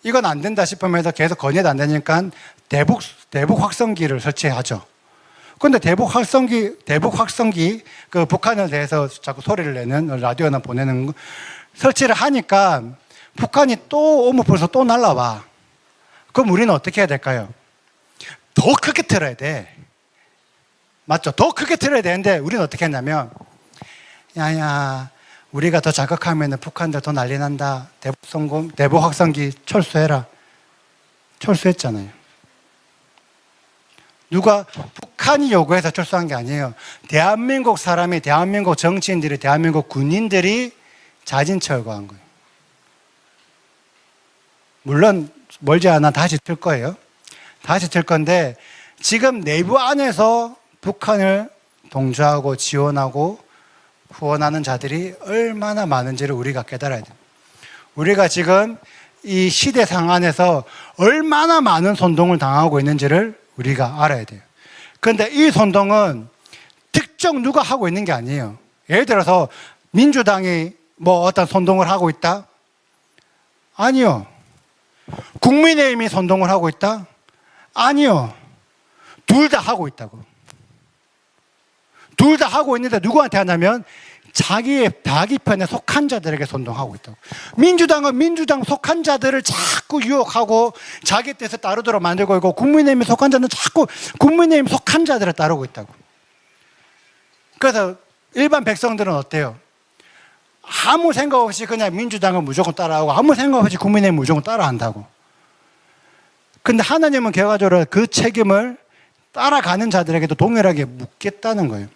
이건 안 된다 싶으면서 계속 건의도 안 되니까 대북 확성기를 설치하죠. 그런데 대북 확성기 그 북한에 대해서 자꾸 소리를 내는 라디오나 보내는 거 설치를 하니까 북한이 또 오물풍선 또 날라와. 그럼 우리는 어떻게 해야 될까요? 더 크게 틀어야 돼. 맞죠? 더 크게 틀어야 되는데 우리는 어떻게 했냐면 야야 우리가 더 자극하면 북한들 더 난리 난다. 대북 확성기 철수해라. 철수했잖아요. 누가 북한이 요구해서 철수한 게 아니에요. 대한민국 사람이, 대한민국 정치인들이, 대한민국 군인들이 자진 철거한 거예요. 물론 멀지 않아 다시 틀 거예요. 다시 틀 건데 지금 내부 안에서 북한을 동조하고 지원하고 후원하는 자들이 얼마나 많은지를 우리가 깨달아야 돼요. 우리가 지금 이 시대상 안에서 얼마나 많은 선동을 당하고 있는지를 우리가 알아야 돼요. 그런데 이 선동은 특정 누가 하고 있는 게 아니에요. 예를 들어서 민주당이 뭐 어떤 선동을 하고 있다? 아니요. 국민의힘이 선동을 하고 있다? 아니요. 둘 다 하고 있다고. 둘 다 하고 있는데 누구한테 하냐면 자기 편에 속한 자들에게 선동하고 있다고. 민주당은 민주당 속한 자들을 자꾸 유혹하고 자기 뜻에 따르도록 만들고 있고, 국민의힘이 속한 자는 자꾸 국민의힘 속한 자들을 따르고 있다고. 그래서 일반 백성들은 어때요? 아무 생각 없이 그냥 민주당을 무조건 따라하고 아무 생각 없이 국민의힘 무조건 따라한다고. 근데 하나님은 결과적으로 그 책임을 따라가는 자들에게도 동일하게 묻겠다는 거예요.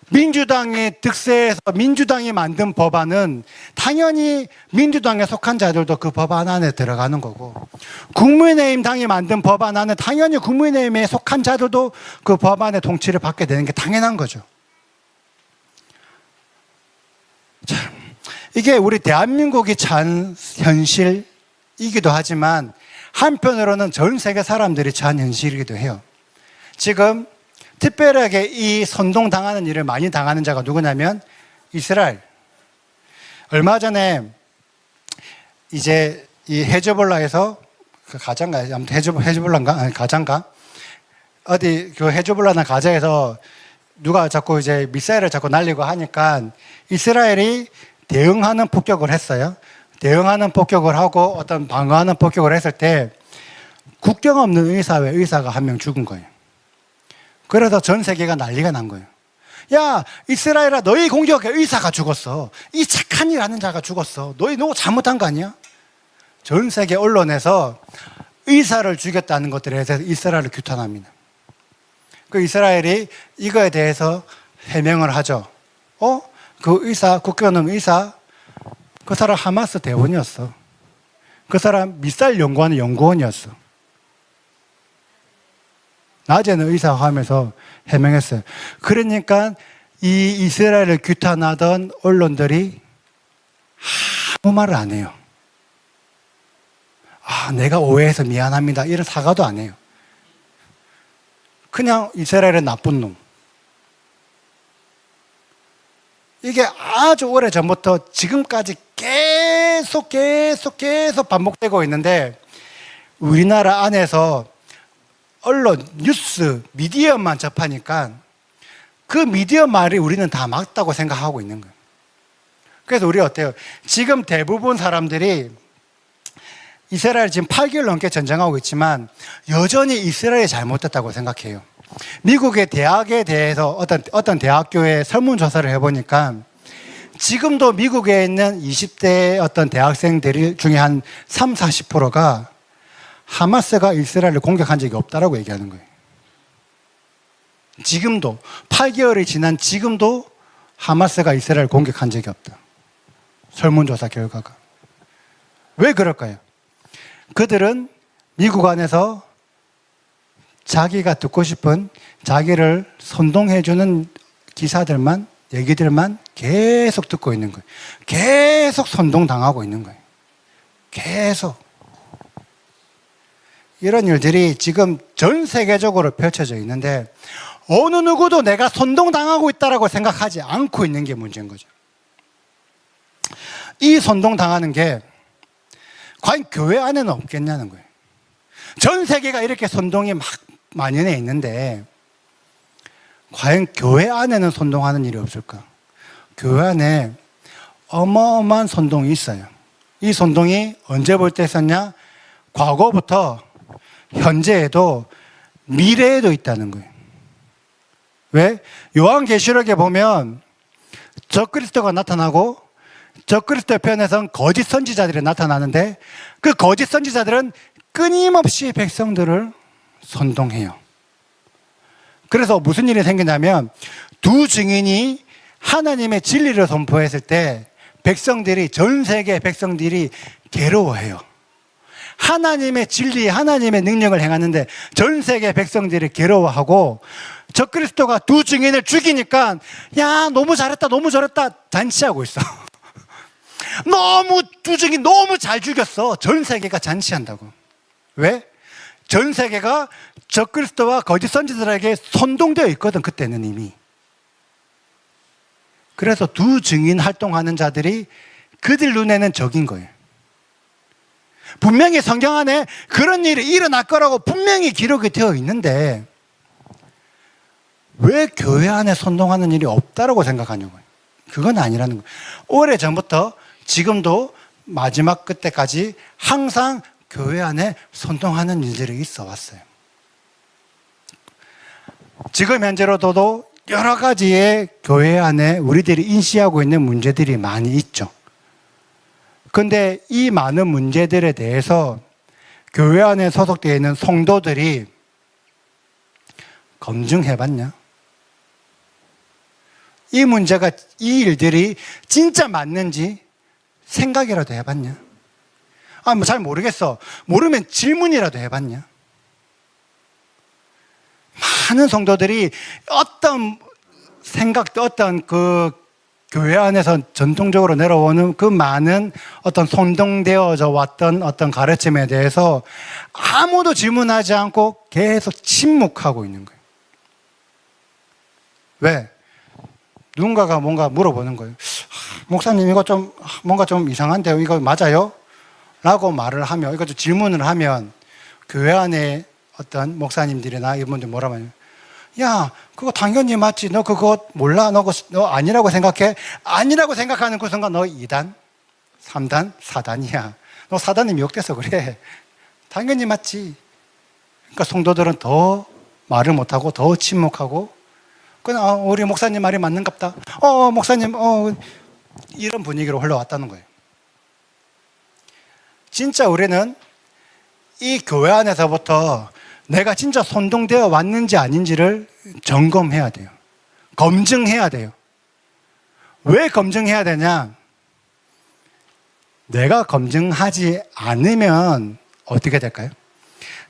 민주당이 득세해서 민주당이 만든 법안은 당연히 민주당에 속한 자들도 그 법안 안에 들어가는 거고, 국민의힘 당이 만든 법안 안에 당연히 국민의힘에 속한 자들도 그 법안의 통치를 받게 되는 게 당연한 거죠. 자, 이게 우리 대한민국이 처한 현실이기도 하지만 한편으로는 전 세계 사람들이 처한 현실이기도 해요. 지금 특별하게 이 선동당하는 일을 많이 당하는 자가 누구냐면 이스라엘. 얼마 전에 이제 이 헤즈볼라에서 그 가자인가? 아무튼 헤즈볼라인가? 아니 가자인가? 어디 그 헤즈볼라나 가자에서 누가 자꾸 이제 미사일을 자꾸 날리고 하니까 이스라엘이 대응하는 폭격을 했어요. 대응하는 폭격을 하고 어떤 방어하는 폭격을 했을 때 국경 없는 의사가 한 명 죽은 거예요. 그래서 전 세계가 난리가 난 거예요. 야, 이스라엘아, 너희 공격에 의사가 죽었어. 이 착한 일 하는 자가 죽었어. 너희 너무 잘못한 거 아니야? 전 세계 언론에서 의사를 죽였다는 것들에 대해서 이스라엘을 규탄합니다. 그 이스라엘이 이거에 대해서 해명을 하죠. 그 의사, 국경 없는 의사, 그 사람 하마스 대원이었어. 그 사람 미사일 연구하는 연구원이었어. 낮에는 의사하면서 해명했어요. 그러니까 이 이스라엘을 규탄하던 언론들이 아무 말을 안 해요. 내가 오해해서 미안합니다. 이런 사과도 안 해요. 그냥 이스라엘은 나쁜 놈. 이게 아주 오래 전부터 지금까지 계속 반복되고 있는데 우리나라 안에서 언론, 뉴스, 미디어만 접하니까 그 미디어 말이 우리는 다 맞다고 생각하고 있는 거예요. 그래서 우리 어때요? 지금 대부분 사람들이 이스라엘 지금 8개월 넘게 전쟁하고 있지만 여전히 이스라엘이 잘못됐다고 생각해요. 미국의 대학에 대해서 어떤 대학교에 설문조사를 해보니까 지금도 미국에 있는 20대 어떤 대학생들 중에 한 30-40%가 하마스가 이스라엘을 공격한 적이 없다라고 얘기하는 거예요. 지금도 8개월이 지난 지금도 하마스가 이스라엘을 공격한 적이 없다. 설문조사 결과가. 왜 그럴까요? 그들은 미국 안에서 자기가 듣고 싶은 자기를 선동해주는 기사들만, 얘기들만 계속 듣고 있는 거예요. 계속 선동당하고 있는 거예요. 계속. 이런 일들이 지금 전 세계적으로 펼쳐져 있는데 어느 누구도 내가 선동당하고 있다고 생각하지 않고 있는 게 문제인 거죠. 이 선동당하는 게 과연 교회 안에는 없겠냐는 거예요. 전 세계가 이렇게 선동이 막 만연해 있는데 과연 교회 안에는 선동하는 일이 없을까? 교회 안에 어마어마한 선동이 있어요. 이 선동이 언제부터 있었냐? 과거부터 현재에도 미래에도 있다는 거예요. 왜? 요한계시록에 보면 적그리스도가 나타나고 적그리스도 편에서는 거짓 선지자들이 나타나는데 그 거짓 선지자들은 끊임없이 백성들을 선동해요. 그래서 무슨 일이 생기냐면 두 증인이 하나님의 진리를 선포했을 때 백성들이, 전 세계 백성들이 괴로워해요. 하나님의 진리, 하나님의 능력을 행하는데 전 세계 백성들이 괴로워하고 적그리스도가 두 증인을 죽이니까 야, 너무 잘했다, 너무 잘했다 잔치하고 있어. 두 증인 너무 잘 죽였어. 전 세계가 잔치한다고. 왜? 전 세계가 적그리스도와 거짓 선지자들에게 선동되어 있거든, 그때는 이미. 그래서 두 증인 활동하는 자들이 그들 눈에는 적인 거예요. 분명히 성경 안에 그런 일이 일어날 거라고 분명히 기록이 되어 있는데 왜 교회 안에 선동하는 일이 없다라고 생각하냐고요. 그건 아니라는 거예요. 오래전부터 지금도 마지막 끝때까지 항상 교회 안에 선동하는 일들이 있어 왔어요. 지금 현재로도 여러 가지의 교회 안에 우리들이 인식하고 있는 문제들이 많이 있죠. 그런데 이 많은 문제들에 대해서 교회 안에 소속되어 있는 성도들이 검증해봤냐? 이 문제가, 이 일들이 진짜 맞는지 생각이라도 해봤냐? 잘 모르겠어. 모르면 질문이라도 해봤냐? 많은 성도들이 어떤 생각, 어떤 그 교회 안에서 전통적으로 내려오는 그 많은 어떤 선동되어져 왔던 어떤 가르침에 대해서 아무도 질문하지 않고 계속 침묵하고 있는 거예요. 왜? 누군가가 뭔가 물어보는 거예요. 목사님, 이거 뭔가 좀 이상한데요? 이거 맞아요? 라고 말을 하면, 이거 질문을 하면 교회 안에 어떤 목사님들이나 이분들 뭐라고 하냐면, 야, 그거 당연히 맞지. 너 그거 몰라? 너 아니라고 생각해? 아니라고 생각하는 그 순간 너 2단, 3단, 4단이야. 너 4단이 미혹돼서 그래. 당연히 맞지. 그러니까 성도들은 더 말을 못하고 더 침묵하고 그냥 우리 목사님 말이 맞는갑다. 목사님, 이런 분위기로 흘러왔다는 거예요. 진짜 우리는 이 교회 안에서부터 내가 진짜 선동되어 왔는지 아닌지를 점검해야 돼요. 검증해야 돼요. 왜 검증해야 되냐? 내가 검증하지 않으면 어떻게 될까요?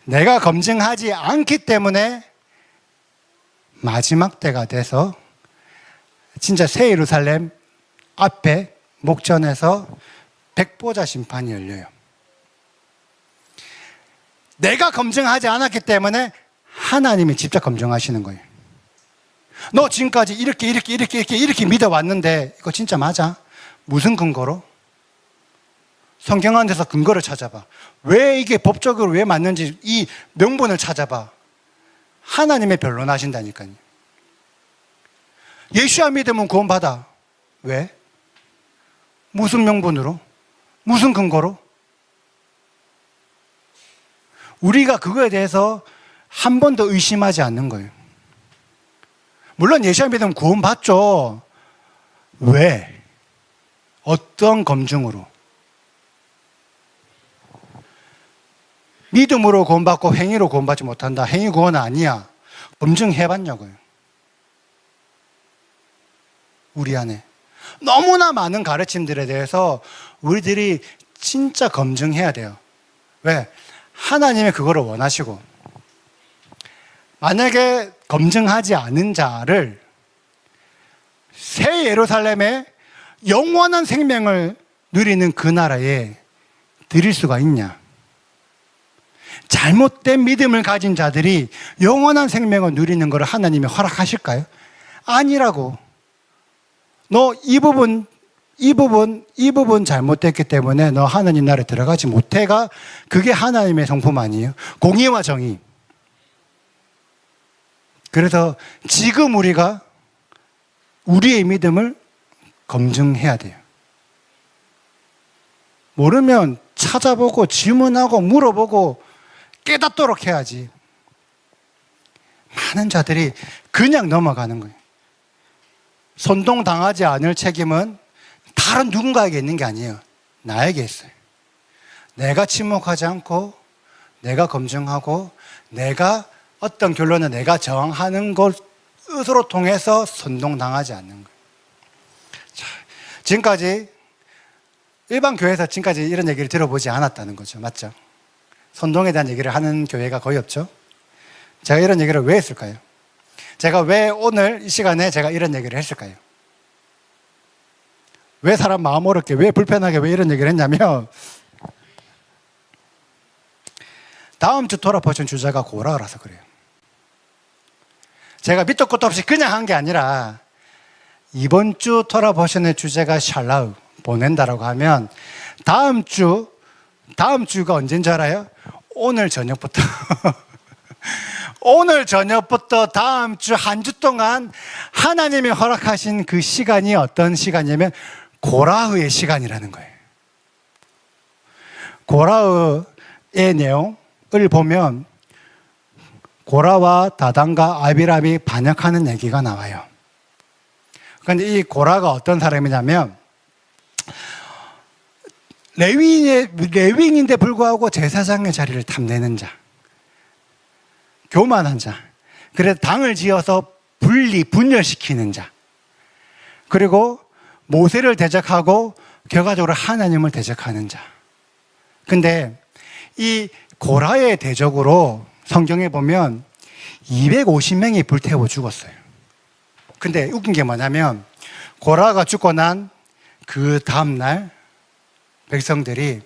내가 검증하지 않기 때문에 마지막 때가 돼서 진짜 새 예루살렘 앞에 목전에서 백보자 심판이 열려요. 내가 검증하지 않았기 때문에 하나님이 직접 검증하시는 거예요. 너 지금까지 이렇게 믿어왔는데 이거 진짜 맞아? 무슨 근거로? 성경 안에서 근거를 찾아봐. 왜 이게 법적으로 왜 맞는지 이 명분을 찾아봐. 하나님의 변론하신다니까요. 예수야 믿으면 구원받아. 왜? 무슨 명분으로? 무슨 근거로? 우리가 그거에 대해서 한 번도 의심하지 않는 거예요. 물론 예수야 믿으면 구원받죠. 왜? 어떤 검증으로? 믿음으로 구원받고 행위로 구원받지 못한다. 행위 구원은 아니야. 검증해봤냐고요. 우리 안에 너무나 많은 가르침들에 대해서 우리들이 진짜 검증해야 돼요. 왜? 하나님이 그거를 원하시고 만약에 검증하지 않은 자를 새 예루살렘에 영원한 생명을 누리는 그 나라에 드릴 수가 있냐? 잘못된 믿음을 가진 자들이 영원한 생명을 누리는 것을 하나님이 허락하실까요? 아니라고. 너 이 부분 잘못됐기 때문에 너 하나님 나라에 들어가지 못해가 그게 하나님의 성품 아니에요? 공의와 정의. 그래서 지금 우리가 우리의 믿음을 검증해야 돼요. 모르면 찾아보고 질문하고 물어보고 깨닫도록 해야지. 많은 자들이 그냥 넘어가는 거예요. 선동당하지 않을 책임은 다른 누군가에게 있는 게 아니에요. 나에게 있어요. 내가 침묵하지 않고 내가 검증하고 내가 어떤 결론을 내가 정하는 것으로 통해서 선동당하지 않는 거예요. 자, 지금까지 일반 교회에서 지금까지 이런 얘기를 들어보지 않았다는 거죠. 맞죠? 선동에 대한 얘기를 하는 교회가 거의 없죠. 제가 이런 얘기를 왜 했을까요? 제가 왜 오늘 이 시간에 제가 이런 얘기를 했을까요? 왜 사람 마음 어렵게, 왜 불편하게, 왜 이런 얘기를 했냐면 다음 주 토라포션 주제가 고라라서 그래요. 제가 밑도 끝도 없이 그냥 한 게 아니라 이번 주 토라포션의 주제가 샬라우, 보낸다라고 하면 다음 주가 언제인 줄 알아요? 오늘 저녁부터 오늘 저녁부터 다음 주 한 주 동안 하나님이 허락하신 그 시간이 어떤 시간이냐면 고라흐의 시간이라는 거예요. 고라흐의 내용을 보면 고라와 다단과 아비람이 반역하는 얘기가 나와요. 그런데 이 고라가 어떤 사람이냐면 레위인인데 불구하고 제사장의 자리를 탐내는 자, 교만한 자, 그래서 당을 지어서 분열시키는 자, 그리고 모세를 대적하고 결과적으로 하나님을 대적하는 자. 근데 이 고라의 대적으로 성경에 보면 250명이 불태워 죽었어요. 근데 웃긴 게 뭐냐면 고라가 죽고 난 그 다음날 백성들이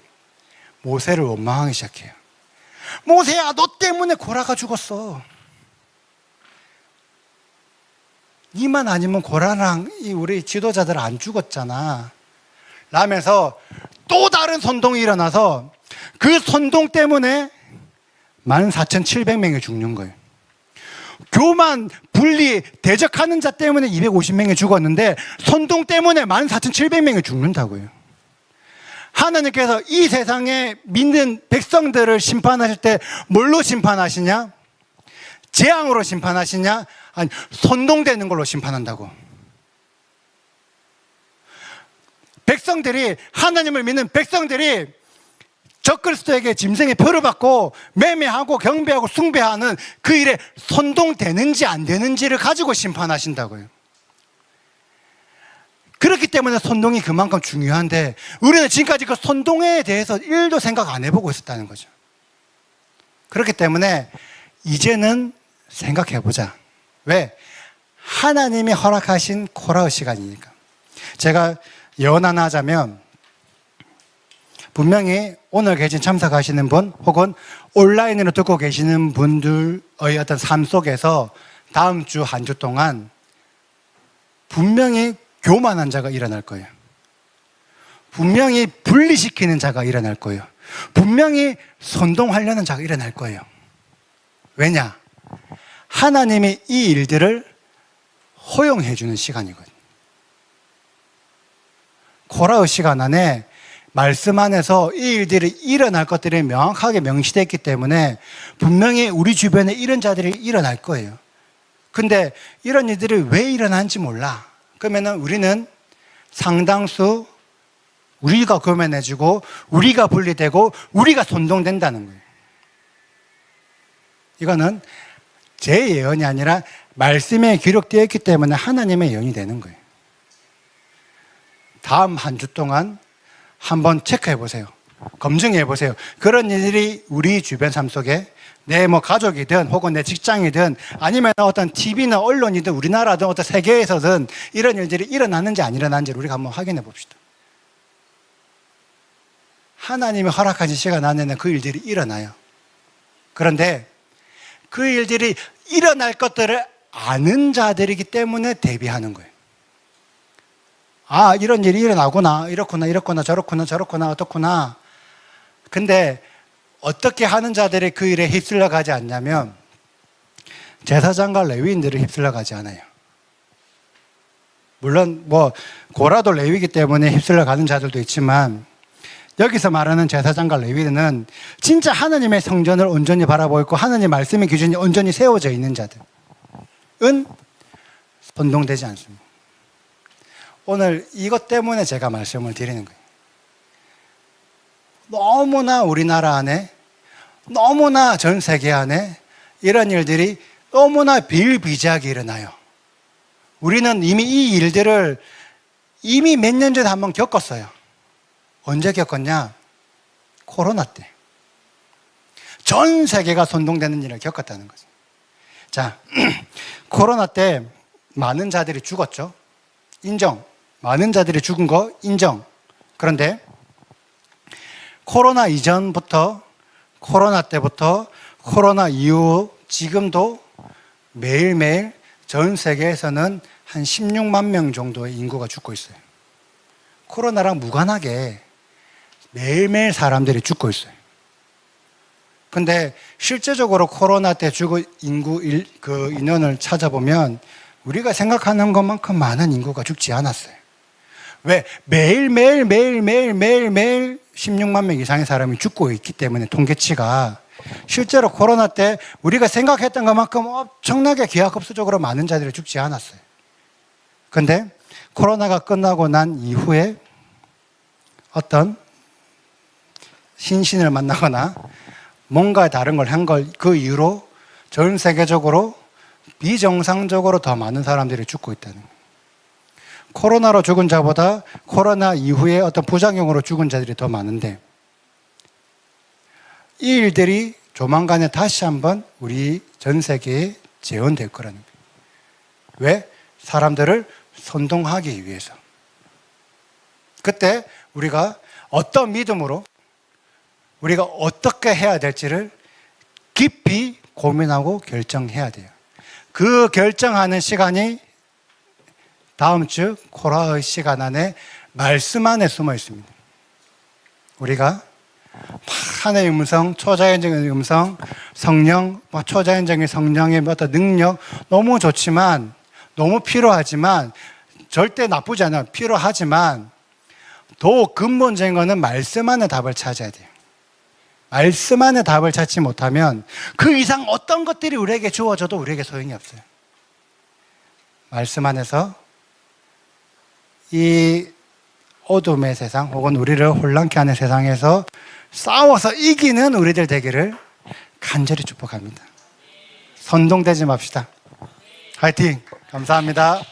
모세를 원망하기 시작해요. 모세야, 너 때문에 고라가 죽었어. 니만 아니면 고라랑 우리 지도자들 안 죽었잖아 라면서 또 다른 선동이 일어나서 그 선동 때문에 14,700명이 죽는 거예요. 교만, 분리, 대적하는 자 때문에 250명이 죽었는데 선동 때문에 14,700명이 죽는다고요. 하나님께서 이 세상에 믿는 백성들을 심판하실 때 뭘로 심판하시냐? 재앙으로 심판하시냐? 아니, 선동되는 걸로 심판한다고. 백성들이, 하나님을 믿는 백성들이 적그리스도에게 짐승의 표를 받고 매매하고 경배하고 숭배하는 그 일에 선동되는지 안 되는지를 가지고 심판하신다고요. 그렇기 때문에 선동이 그만큼 중요한데 우리는 지금까지 그 선동에 대해서 1도 생각 안 해보고 있었다는 거죠. 그렇기 때문에 이제는 생각해보자. 왜? 하나님이 허락하신 코라의 시간이니까. 제가 예언 하나 하자면, 분명히 오늘 계신 참석하시는 분 혹은 온라인으로 듣고 계시는 분들의 어떤 삶 속에서 다음 주 한 주 동안 분명히 교만한 자가 일어날 거예요. 분명히 분리시키는 자가 일어날 거예요. 분명히 선동하려는 자가 일어날 거예요. 왜냐? 하나님이 이 일들을 허용해 주는 시간이거든요. 코라의 시간 안에 말씀 안에서 이 일들이 일어날 것들이 명확하게 명시되어 있기 때문에 분명히 우리 주변에 이런 자들이 일어날 거예요. 근데 이런 일들이 왜 일어나는지 몰라. 그러면은 우리는 상당수 우리가 교만해지고 우리가 분리되고 우리가 선동된다는 거예요. 이거는 제 예언이 아니라 말씀에 기록되어 있기 때문에 하나님의 예언이 되는 거예요. 다음 한 주 동안 한번 체크해 보세요. 검증해 보세요. 그런 일들이 우리 주변 삶 속에 내 가족이든 혹은 내 직장이든 아니면 어떤 TV나 언론이든 우리나라든 어떤 세계에서든 이런 일들이 일어나는지 안 일어나는지를 우리가 한번 확인해 봅시다. 하나님이 허락하신 시간 안에는 그 일들이 일어나요. 그런데 그 일들이 일어날 것들을 아는 자들이기 때문에 대비하는 거예요. 아, 이런 일이 일어나구나. 이렇구나, 이렇구나, 저렇구나, 저렇구나, 어떻구나. 근데 어떻게 하는 자들이 그 일에 휩쓸려 가지 않냐면 제사장과 레위인들을 휩쓸려 가지 않아요. 물론 고라도 레위이기 때문에 휩쓸려 가는 자들도 있지만 여기서 말하는 제사장과 레위인은 진짜 하나님의 성전을 온전히 바라보고 있고 하나님 말씀의 기준이 온전히 세워져 있는 자들은 선동되지 않습니다. 오늘 이것 때문에 제가 말씀을 드리는 거예요. 너무나 우리나라 안에, 너무나 전 세계 안에 이런 일들이 너무나 비일비재하게 일어나요. 우리는 이미 이 일들을 이미 몇 년 전에 한번 겪었어요. 언제 겪었냐? 코로나 때. 전 세계가 선동되는 일을 겪었다는 거죠. 자, 코로나 때 많은 자들이 죽었죠. 인정. 많은 자들이 죽은 거 인정. 그런데 코로나 이전부터, 코로나 때부터, 코로나 이후 지금도 매일매일 전 세계에서는 한 16만 명 정도의 인구가 죽고 있어요. 코로나랑 무관하게 매일매일 사람들이 죽고 있어요. 근데 실제적으로 코로나 때 죽은 인구 그 인원을 찾아보면 우리가 생각하는 것만큼 많은 인구가 죽지 않았어요. 왜? 매일매일 16만 명 이상의 사람이 죽고 있기 때문에 통계치가 실제로 코로나 때 우리가 생각했던 것만큼 엄청나게 기하급수적으로 많은 자들이 죽지 않았어요. 근데 코로나가 끝나고 난 이후에 어떤 신신을 만나거나 뭔가 다른 걸 한 그 이후로 전 세계적으로 비정상적으로 더 많은 사람들이 죽고 있다는 거예요. 코로나로 죽은 자보다 코로나 이후에 어떤 부작용으로 죽은 자들이 더 많은데 이 일들이 조만간에 다시 한번 우리 전 세계에 재현될 거라는 거예요. 왜? 사람들을 선동하기 위해서. 그때 우리가 어떤 믿음으로 우리가 어떻게 해야 될지를 깊이 고민하고 결정해야 돼요. 그 결정하는 시간이 다음 주 코라의 시간 안에 말씀 안에 숨어 있습니다. 우리가 하나님의 음성, 초자연적인 음성, 성령, 초자연적인 성령의 어떤 능력 너무 좋지만, 너무 필요하지만, 절대 나쁘지 않아요. 필요하지만 더 근본적인 거는 말씀 안에 답을 찾아야 돼요. 말씀 안에 답을 찾지 못하면 그 이상 어떤 것들이 우리에게 주어져도 우리에게 소용이 없어요. 말씀 안에서 이 어둠의 세상 혹은 우리를 혼란케 하는 세상에서 싸워서 이기는 우리들 되기를 간절히 축복합니다. 선동되지 맙시다. 화이팅! 감사합니다.